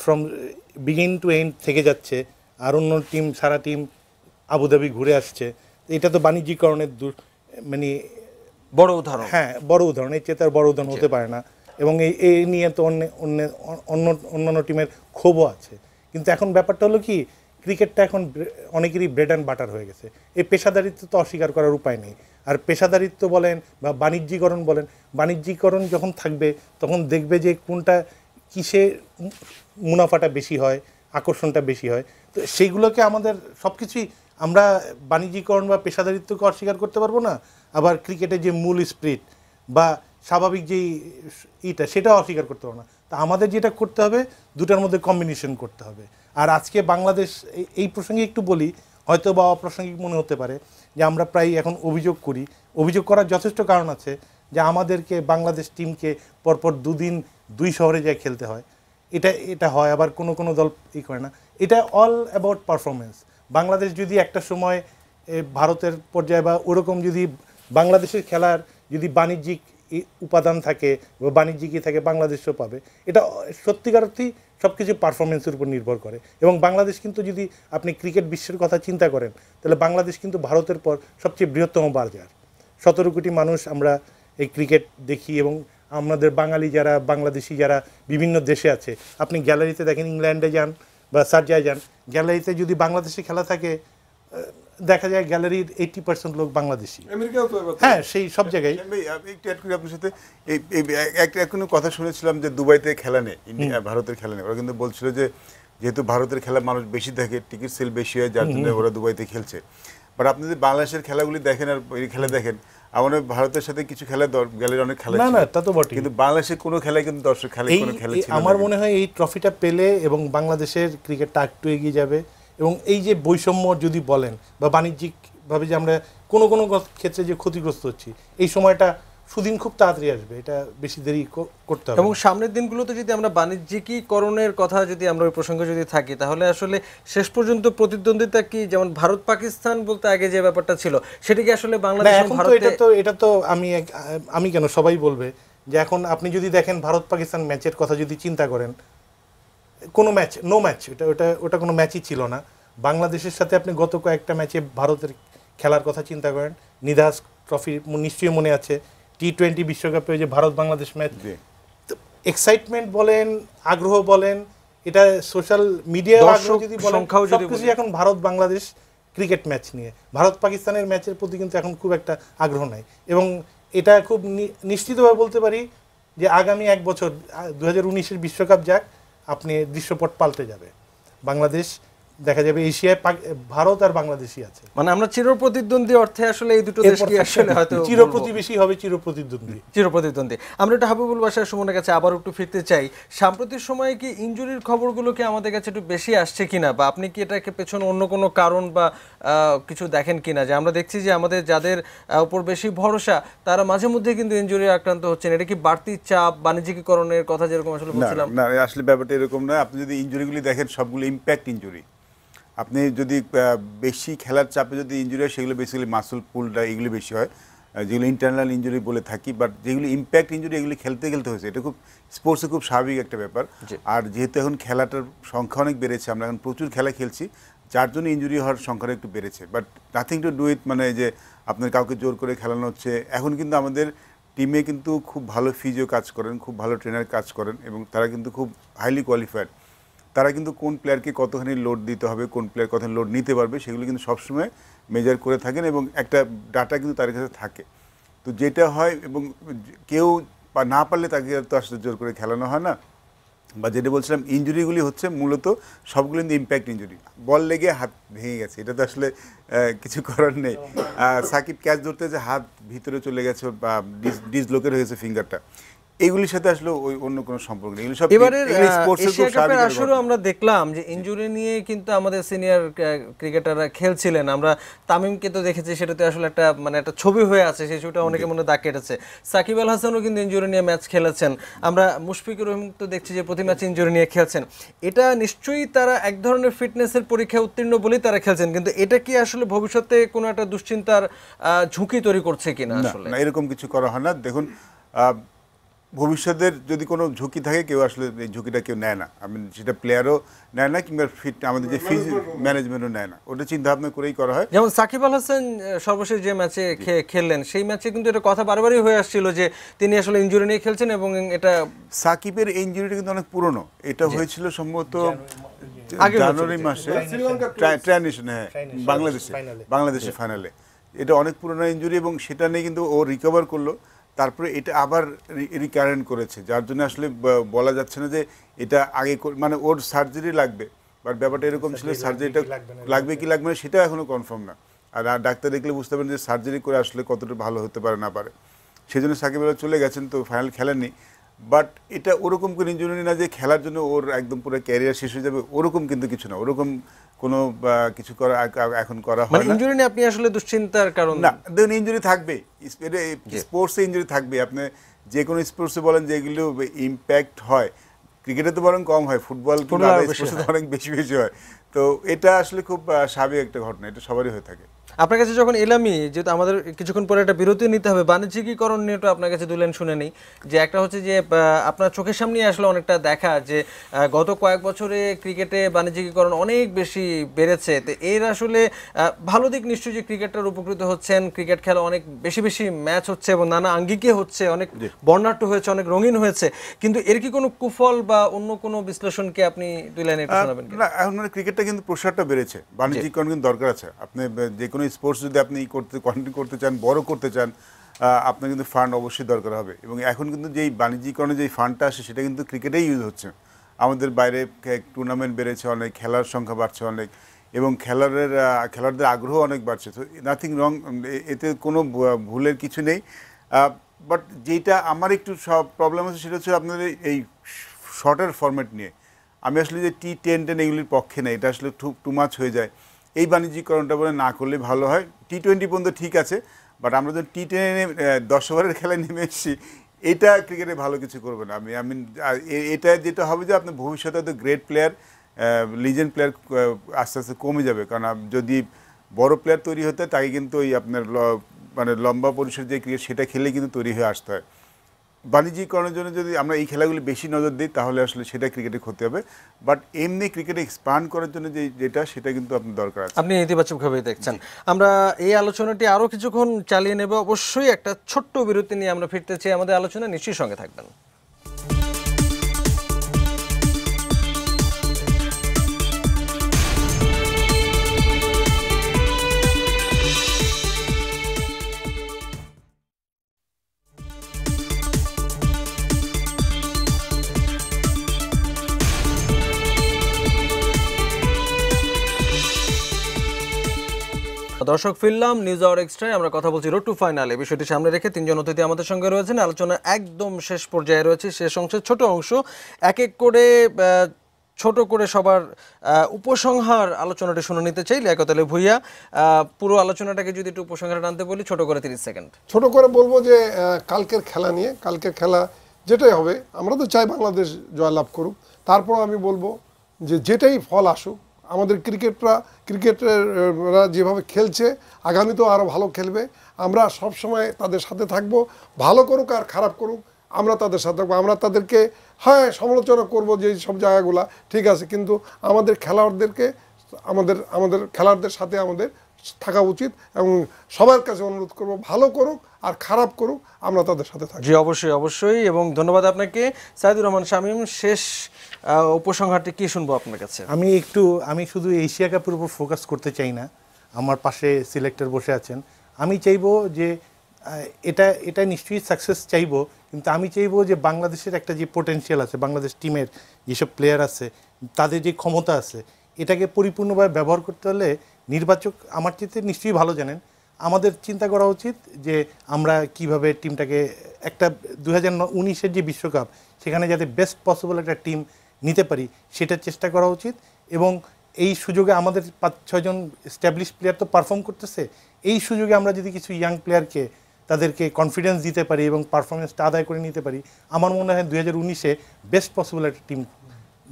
ফ্রম বিগিন টু এন্ড থেকে যাচ্ছে, আর অন্য টিম সারা টিম আবুধাবি ঘুরে আসছে। এটা তো বাণিজ্যিকরণের মানে বড় উদাহরণ। হ্যাঁ, বড় উদাহরণ, এর চেয়ে তার বড় উদাহরণ হতে পারে না। এবং এই নিয়ে তো অন্যান্য টিমের ক্ষোভও আছে। কিন্তু এখন ব্যাপারটা হলো কি, ক্রিকেটটা এখন অনেকেরই ব্রেড অ্যান্ড বাটার হয়ে গেছে। এই পেশাদারিত্ব তো অস্বীকার করার উপায় নেই। আর পেশাদারিত্ব বলেন বা বাণিজ্যিকরণ বলেন, বাণিজ্যিকরণ যখন থাকবে তখন দেখবে যে কোনটা কিসে মুনাফাটা বেশি হয়, আকর্ষণটা বেশি হয়। তো সেইগুলোকে আমাদের সব কিছুই আমরা বাণিজ্যিকরণ বা পেশাদারিত্বকে অস্বীকার করতে পারবো না, আবার ক্রিকেটের যে মূল স্পিরিট বা স্বাভাবিক যেই সেটাও অস্বীকার করতে পারবো না। তা আমাদের যেটা করতে হবে, দুটার মধ্যে কম্বিনেশন করতে হবে। আর আজকে বাংলাদেশ, এই প্রসঙ্গে একটু বলি, হয়তো বা অপ্রাসঙ্গিক মনে হতে পারে যে আমরা প্রায় এখন অভিযোগ করার যথেষ্ট কারণ আছে যে আমাদেরকে বাংলাদেশ টিমকে পরপর 2 দিন 2 শহরে যায় খেলতে হয়। এটা হয়, আবার কোনো দল করে না। এটা অল অ্যাবাউট পারফরমেন্স। বাংলাদেশ যদি একটা সময় ভারতের পর্যায়ে বা ওরকম যদি বাংলাদেশের খেলার যদি বাণিজ্যিক উপাদান থাকে বা বাণিজ্যিকই থাকে, বাংলাদেশও পাবে। এটা সত্যিকার অর্থেই সব কিছু পারফরমেন্সের উপর নির্ভর করে। এবং বাংলাদেশ কিন্তু যদি আপনি ক্রিকেট বিশ্বের কথা চিন্তা করেন, তাহলে বাংলাদেশ কিন্তু ভারতের পর সবচেয়ে বৃহত্তম বাজার। 17 কোটি মানুষ আমরা এই ক্রিকেট দেখি এবং আমাদের বাঙালি যারা, বাংলাদেশি যারা বিভিন্ন দেশে আছে, আপনি গ্যালারিতে দেখেন, ইংল্যান্ডে যান বা সার্জায় যান, গ্যালারিতে যদি বাংলাদেশি খেলা থাকে দেখা যায় গ্যালারির 80% লোক বাংলাদেশি। হ্যাঁ, সেই সব জায়গায়। একটু অ্যাড করি আপনার সাথে, কোনো কথা শুনেছিলাম যে দুবাইতে খেলা নেই, ভারতের খেলা নেই। ওরা কিন্তু বলছিল যে যেহেতু ভারতের খেলা মানুষ বেশি দেখে, টিকিট সেল বেশি হয়, যার জন্য ওরা দুবাইতে খেলছে। বাট আপনি যদি বাংলাদেশের খেলাগুলি দেখেন আর এই খেলা দেখেন, আমাদের ভারতের সাথে কিছু খেলা গ্যালারি অনেক খেলা না, তা তো বটে, কিন্তু বাংলাদেশের কোনো খেলায় কিন্তু দর্শক খেলে কোনো খেলা ছিল না। আমার মনে হয় এই ট্রফিটা পেলে এবং বাংলাদেশের ক্রিকেটটা একটু এগিয়ে যাবে। এবং এই যে বৈষম্য যদি বলেন বা বাণিজ্যিকভাবে যে আমরা কোনো ক্ষেত্রে যে ক্ষতিগ্রস্ত হচ্ছি, এই সময়টা সুদিন খুব তাড়াতাড়ি আসবে, এটা বেশি দেরি করতে হবে। এবং সামনের দিনগুলোতে যদি আমরা বাণিজ্যিকীকরণের কথা যদি আমরা ওই প্রসঙ্গে যদি থাকি, তাহলে আসলে শেষ পর্যন্ত প্রতিদ্বন্দ্বিতা কি, যেমন ভারত পাকিস্তান বলতে আগে যে ব্যাপারটা ছিল, সেটা কি আসলে বাংলাদেশ এবং ভারতে? এটা তো আমি কেন, সবাই বলবে যে এখন আপনি যদি দেখেন ভারত পাকিস্তান ম্যাচের কথা যদি চিন্তা করেন, কোনো ম্যাচ, নো ম্যাচ, ওটা কোনো ম্যাচই ছিল না। বাংলাদেশের সাথে আপনি গত কয়েকটা ম্যাচে ভারতের খেলার কথা চিন্তা করেন, নিধাস ট্রফি নিশ্চয়ই মনে আছে, T20 বিশ্বকাপে যে ভারত বাংলাদেশ ম্যাচ, এক্সাইটমেন্ট বলেন, আগ্রহ বলেন, এটা সোশ্যাল মিডিয়া যদি বলেন, সবকিছু এখন ভারত বাংলাদেশ ক্রিকেট ম্যাচ নিয়ে। ভারত পাকিস্তানের ম্যাচের প্রতি কিন্তু এখন খুব একটা আগ্রহ নাই। এবং এটা খুব নিশ্চিতভাবে বলতে পারি যে আগামী 1 বছর 2019-এর বিশ্বকাপ যাক, আপনি দৃশ্যপট পাল্টে যাবে। বাংলাদেশ দেখা যাবে এশিয়ায় ভারত আর বাংলাদেশই আছে। মানে আমরা চিরপ্রতিদ্বন্দ্বী অর্থে আসলে এই দুটো দেশকে আসলে হয়তো চিরপ্রতিবেশী হবে, চিরপ্রতিদ্বন্দ্বী। আমরা একটু হাবিবুল বাশার সুমনের কাছে আবার একটু ফিরতে চাই। সাম্প্রতিক সময়ে কি ইনজুরির খবরগুলো কি আমাদের কাছে একটু বেশি আসছে কিনা, বা আপনি কি এটাকে পেছনে অন্য কোনো কারণ বা কিছু দেখেন কিনা, যে আমরা দেখছি যে আমাদের যাদের উপর বেশি ভরসা তারা মাঝে মধ্যে কিন্তু ইনজুরি আক্রান্ত হচ্ছেন, এটা কি বাড়তি চাপ, বাণিজ্যিকীকরণের কথা যেরকম আসলে বলছিলাম? না, আসলে ব্যাপারটা এরকম নয়। আপনি যদি ইনজুরিগুলি দেখেন, সবগুলো ইম্প্যাক্ট ইনজুরি। আপনি যদি বেশি খেলার চাপে যদি ইনজুরি হয়, সেগুলো বেসিক্যালি মাসল পুলটা, এগুলি বেশি হয়। যেগুলো ইন্টারনাল ইনজুরি বলে থাকি, বাট যেগুলো ইম্প্যাক্ট ইনজুরি এগুলি খেলতে খেলতে হয়েছে। এটা খুব স্পোর্টসে খুব স্বাভাবিক একটা ব্যাপার। আর যেহেতু এখন খেলাটার সংখ্যা অনেক বেড়েছে, আমরা এখন প্রচুর খেলা খেলছি, যার জন্য ইনজুরি হওয়ার সংখ্যাটা একটু বেড়েছে। But nothing to do with মানে যে আপনার কাউকে জোর করে খেলানো হচ্ছে। এখন কিন্তু আমাদের টিমে কিন্তু খুব ভালো ফিজিও কাজ করেন, খুব ভালো ট্রেনার কাজ করেন, এবং তারা কিন্তু খুব হাইলি কোয়ালিফাইড। তারা কিন্তু কোন প্লেয়ারকে কতখানি লোড দিতে হবে, কোন প্লেয়ার কতখানি লোড নিতে পারবে, সেগুলো কিন্তু সবসময় মেজার করে থাকেন, এবং একটা ডাটা কিন্তু তার কাছে থাকে। তো যেটা হয়, এবং কেউ না পারলে তাকে তো আসলে জোর করে খেলানো হয় না। বা যেটা বলছিলাম, ইনজুরিগুলি হচ্ছে মূলত সবগুলো কিন্তু ইম্প্যাক্ট ইনজুরি। বল লেগে হাত ভেঙে গেছে, এটা তো আসলে কিছু করার নেই। সাকিব ক্যাচ ধরতে যে হাত ভিতরে চলে গেছে বা ডিসলোকেট হয়েছে ফিঙ্গারটা, এগুলির সাথে আসলে ওই অন্য কোনো সম্পর্ক নেই। এগুলো সব এবারের এশিয়া কাপের আসরেও আমরা দেখলাম যে ইনজুরি নিয়ে কিন্তু আমাদের সিনিয়র ক্রিকেটাররা খেলছিলেন। আমরা তামিমকে তো দেখেছি, সেটাতে আসলে একটা মানে একটা ছবি হয়ে আছে, সেই ছবিটা অনেকে মনে দাগ কেটেছে। সাকিব আল হাসানও কিন্তু ইনজুরি নিয়ে ম্যাচ খেলেছেন। আমরা মুশফিকুর রহিম তো দেখছি যে প্রতি ম্যাচে ইনজুরি নিয়ে খেলছেন। এটা নিশ্চয়ই তারা এক ধরনের ফিটনেসের পরীক্ষায় উত্তীর্ণ বলেই তারা খেলছেন, কিন্তু এটা কি আসলে ভবিষ্যতে কোনো একটা দুশ্চিন্তার ঝুঁকি তৈরি করছে কিনা? আসলে না, এরকম কিছু করা হয় না। দেখুন, ভবিষ্যতের যদি কোনো ঝুঁকি থাকে, কেউ আসলে এই ঝুঁকিটা কেউ নেয় না। আমি সেটা প্লেয়ারও নেয় না, কিংবা ফিট আমাদের যে ফিজ ম্যানেজমেন্টও নেয় না। ওটা চিন্তা ভাবনা করেই করা হয়। যেমন সাকিব আল হাসান সর্বশেষ যে ম্যাচে খেললেন, সেই ম্যাচে কিন্তু এটা কথা বারবারই হয়ে আসছিল যে তিনি আসলে ইনজুরি নিয়ে খেলছেন, এবং এটা সাকিবের ইনজুরিটা কিন্তু অনেক পুরনো। এটা হয়েছিল সম্ভবত জানুয়ারি মাসে ট্রাইনেশন, হ্যাঁ, বাংলাদেশের ফাইনালে। এটা অনেক পুরনো ইনজুরি, এবং সেটা নিয়ে কিন্তু ও রিকভার করলো। তারপরে এটা আবার রিকারেন্ট করেছে, যার জন্য আসলে বলা যাচ্ছে না যে এটা আগে মানে ওর সার্জারি লাগবে, বাট ব্যাপারটা এরকম ছিল সার্জারিটা লাগবে কি লাগবে না সেটা এখনও কনফার্ম না। আর ডাক্তার দেখলে বুঝতে পারেন যে সার্জারি করে আসলে কতটা ভালো হতে পারে না পারে। সেই জন্য সাকিব আল চলে গেছেন, তো ফাইনাল খেলেননি। বাট এটা ওরকম কোনো ইনজুরি না যে খেলার জন্য ওর একদম পুরো ক্যারিয়ার শেষ হয়ে যাবে, ওরকম কিন্তু কিছু না। ওরকম কোনো কিছু করা এখন করা হয় না। ইনজুরি নিয়ে আপনি আসলে দুশ্চিন্তার কারণ না, দেখুন ইনজুরি থাকবে, স্পোর্টসে ইনজুরি থাকবে। আপনি যে কোনো স্পোর্টসে বলেন যেগুলো ইম্প্যাক্ট হয়, ক্রিকেটে তো বরং কম হয়, ফুটবল স্পোর্টসে তো অনেক বেশি বেশি হয়। তো এটা আসলে খুব স্বাভাবিক একটা ঘটনা, এটা সবারই হয়ে থাকে। আপনার কাছে যখন এলামই, যেহেতু আমাদের কিছুক্ষণ পরে একটা বিরতি নিতে হবে, বাণিজ্যিকীকরণ নিয়ে তো আপনার কাছে দুলেন শুনে নেই। যে একটা হচ্ছে যে আপনার চোখের সামনে আসলে অনেকটা দেখা যে গত কয়েক বছরে ক্রিকেটে বাণিজ্যিকীকরণ অনেক বেশি বেড়েছে। তো এর আসলে ভালো দিক নিশ্চয়ই যে ক্রিকেটার উপকৃত হচ্ছেন, ক্রিকেট খেলা অনেক বেশি বেশি ম্যাচ হচ্ছে এবং নানা আঙ্গিকে হচ্ছে, অনেক বর্ণাঢ্য হয়েছে, অনেক রঙিন হয়েছে। কিন্তু এর কি কোনো কুফল বা অন্য কোনো বিশ্লেষণকে আপনি দুই লাইনে একটু শোনাবেন? না, এখন মানে ক্রিকেটটা কিন্তু প্রসারটা বেড়েছে, বাণিজ্যিকরণ কিন্তু দরকার আছে। আপনি যে কোনো স্পোর্টস যদি আপনি কন্টিনিউ করতে চান, বড় করতে চান, আপনার কিন্তু ফান্ড অবশ্যই দরকার হবে। এবং এখন কিন্তু যেই বাণিজ্যিকরণে যেই ফান্ডটা আসে সেটা কিন্তু ক্রিকেটেই ইউজ হচ্ছে। আমাদের বাইরে টুর্নামেন্ট বেড়েছে অনেক, খেলার সংখ্যা বাড়ছে অনেক, এবং খেলোয়াড়দের আগ্রহ অনেক বাড়ছে। তো নাথিং রং, এতে কোনো ভুলের কিছু নেই। বাট যেটা আমার একটু প্রবলেম আছে সেটা হচ্ছে আপনাদের এই শর্টের ফরম্যাট নিয়ে। আমি আসলে যে T10 এগুলির পক্ষে নেই, এটা আসলে টু মাচ হয়ে যায়। এই বাণিজ্যিকরণটা বলে না করলে ভালো হয়। T20 পর্যন্ত ঠিক আছে, বাট আমরা যখন T10 10 ওভারের খেলায় নেমে এসেছি, এটা ক্রিকেটে ভালো কিছু করবে না। আমি এটা যেটা হবে যে আপনার ভবিষ্যতে হয়তো গ্রেট প্লেয়ার, লিজেন্ড প্লেয়ার আস্তে আস্তে কমে যাবে। কারণ যদি বড় প্লেয়ার তৈরি হতে হয় তাকে কিন্তু ওই আপনার মানে লম্বা পরিসর যে ক্রিকেট সেটা খেলে কিন্তু তৈরি হয়ে আসতে হয়। বাণিজ্যিকরণের জন্য যদি আমরা এই খেলাগুলি বেশি নজর দিই তাহলে আসলে সেটা ক্রিকেটে ক্ষতি হবে। বাট এমনি ক্রিকেটে এক্সপান্ড করার জন্য যেটা সেটা কিন্তু আপনার দরকার আছে। আপনি ইতিবাচকভাবেই দেখছেন। আমরা এই আলোচনাটি আরও কিছুক্ষণ চালিয়ে নেব। অবশ্যই একটা ছোট্ট বিরতি নিয়ে আমরা ফিরতে চাই আমাদের আলোচনা, নিশ্চয়ই সঙ্গে থাকবেন। দর্শক, ফিরলাম নিউজ আওয়ার এক্সট্রায়। আমরা কথা বলছি রোড টু ফাইনাল। এই বিষয়টি সামনে রেখে তিনজন অতিথি আমাদের সঙ্গে রয়েছেন। আলোচনা একদম শেষ পর্যায়ে রয়েছে, শেষ অংশের ছোট অংশ। এক এক করে ছোট করে সবার উপসংহার আলোচনাটি শুনে নিতে চাই। লিয়াকত আলী ভূঁইয়া, পুরো আলোচনাটাকে যদি একটু উপসংহার আনতে বলি, ছোট করে 30 সেকেন্ড। ছোট করে বলবো যে কালকের খেলা নিয়ে, কালকের খেলা যেটাই হবে আমরা তো চাই বাংলাদেশ জয়লাভ করুক। তারপর আমি বলবো যে যেটাই ফল আসুক আমাদের ক্রিকেটাররা যেভাবে খেলছে আগামীতেও আরও ভালো খেলবে। আমরা সব সময় তাদের সাথে থাকব, ভালো করুক আর খারাপ করুক আমরা তাদের সাথে থাকবো। আমরা তাদেরকে সমালোচনা করব যে সব জায়গাগুলা ঠিক আছে, কিন্তু আমাদের খেলোয়াড়দেরকে আমাদের খেলোয়াড়দের সাথে আমাদের থাকা উচিত এবং সবার কাছে অনুরোধ করব ভালো করুক আর খারাপ করুক আমরা তাদের সাথে থাকি। জি অবশ্যই এবং ধন্যবাদ আপনাকে। সাইদুর রহমান শামীম, শেষ উপসংহারটি কি শুনবো আপনার কাছে? আমি শুধু এশিয়া কাপের উপর ফোকাস করতে চাই না। আমার পাশে সিলেক্টর বসে আছেন, আমি চাইবো যে এটা নিশ্চয়ই সাকসেস চাইবো, কিন্তু আমি চাইবো যে বাংলাদেশের একটা যে পোটেনশিয়াল আছে, বাংলাদেশ টিমের যেসব প্লেয়ার আছে তাদের যে ক্ষমতা আছে, এটাকে পরিপূর্ণভাবে ব্যবহার করতে হলে নির্বাচক আমার চেয়ে নিশ্চয়ই ভালো জানেন। আমাদের চিন্তা করা উচিত যে আমরা কিভাবে টিমটাকে একটা 2019-এর যে বিশ্বকাপ সেখানে যাতে বেস্ট পসিবল একটা টিম নিতে পারি সেটার চেষ্টা করা উচিত। এবং এই সুযোগে আমাদের 5-6 জন এস্টাবলিশ প্লেয়ার তো পারফর্ম করতেছে, এই সুযোগে আমরা যদি কিছু ইয়াং প্লেয়ারকে তাদেরকে কনফিডেন্স দিতে পারি এবং পারফরমেন্সটা আদায় করে নিতে পারি, আমার মনে হয় 2019-এ বেস্ট পসিবল একটা টিম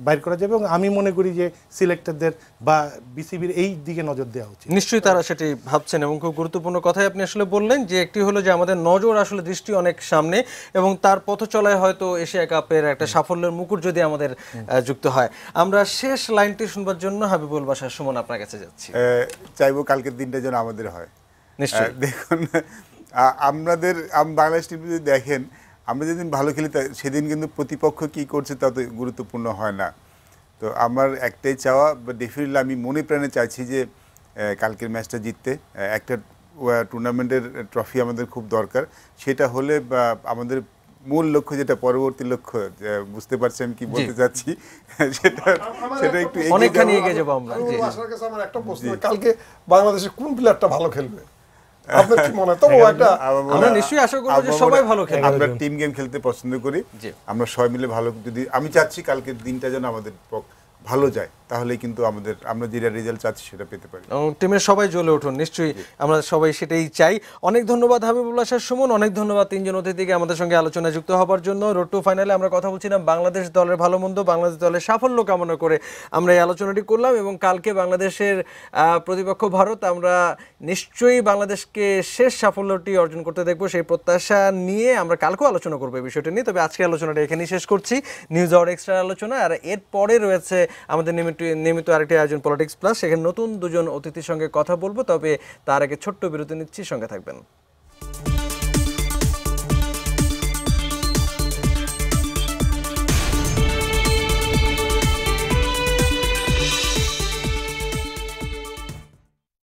বাইর করা যাবে। এবং আমি মনে করি যে সিলেক্টরদের বা বিসিবির এই দিকে নজর দেওয়া উচিত। নিশ্চয়ই তারা সেটি ভাবছেন এবং খুব গুরুত্বপূর্ণ কথাই আপনি আসলে বললেন যে একটি হলো যে আমাদের নজর আসলে দৃষ্টি অনেক সামনে এবং তার পথ চলায় হয়তো এশিয়া কাপের একটা সাফল্যের মুকুট যদি আমাদের যুক্ত হয়। আমরা শেষ লাইনটি শুনবার জন্য হাবিবুল বাশার সুমন আপনার কাছে যাচ্ছি। চাইবো কালকের দিনটা যেন আমাদের হয়। নিশ্চয়ই দেখুন বাংলাদেশ টিম যদি দেখেন, আমরা যেদিন ভালো খেলি সেদিন কিন্তু প্রতিপক্ষ কি করছে তা তো গুরুত্বপূর্ণ হয় না। তো আমার একটাই চাওয়া, ডেফিনেটলি আমি মনে প্রাণে চাইছি যে কালকের ম্যাচটা জিততে। একটা টুর্নামেন্টের ট্রফি আমাদের খুব দরকার, সেটা হলে আমাদের মূল লক্ষ্য যেটা পরবর্তী লক্ষ্য, বুঝতে পারছি আমি কি বলতে চাচ্ছি, সেটা একটু অনেকখানি এগিয়ে যাবো আমরা। আমার একটা প্রশ্ন, কালকে বাংলাদেশের কোন প্লেয়ারটা ভালো খেলবে আপনার কি মনে হয়? তো আমরা নিশ্চয়ই আশা করব যে সবাই ভালো খেলবে। আমরা টিম গেম খেলতে পছন্দ করি, আমরা সবাই মিলে ভালো, যদি আমি চাচ্ছি কালকের দিনটা যেন আমাদের ভালো যায়, তাহলেই কিন্তু আমরা যেটা রেজাল্ট চাচ্ছি সেটা পেতে পারি। টিমের সবাই জ্বলে উঠুন, নিশ্চয়ই আমরা সবাই সেটাই চাই। অনেক ধন্যবাদ হাবিবুল বাশার সুমন, অনেক ধন্যবাদ তিনজন অতিথিকে আমাদের সঙ্গে আলোচনায় যুক্ত হবার জন্য। রোড টু ফাইনালে আমরা কথা বলছিলাম বাংলাদেশ দলের ভালো মন্দ, বাংলাদেশ দলের সাফল্য কামনা করে আমরা এই আলোচনাটি করলাম এবং কালকে বাংলাদেশের প্রতিপক্ষ ভারত, আমরা নিশ্চয়ই বাংলাদেশকে শেষ সাফল্যটি অর্জন করতে দেখবো সেই প্রত্যাশা নিয়ে আমরা কালকেও আলোচনা করবো এই বিষয়টি নিয়ে। তবে আজকে আলোচনাটা এখানেই শেষ করছি, নিউজ আওয়ার এক্সট্রা আলোচনা। আর এরপরে রয়েছে আমাদের নিয়মিত আরেকটি আয়োজন পলিটিক্স প্লাস, সেখানে নতুন দুজন অতিথির সঙ্গে কথা বলবো। তবে তার আগে ছোট্ট বিরতি নিচ্ছি, সঙ্গে থাকবেন।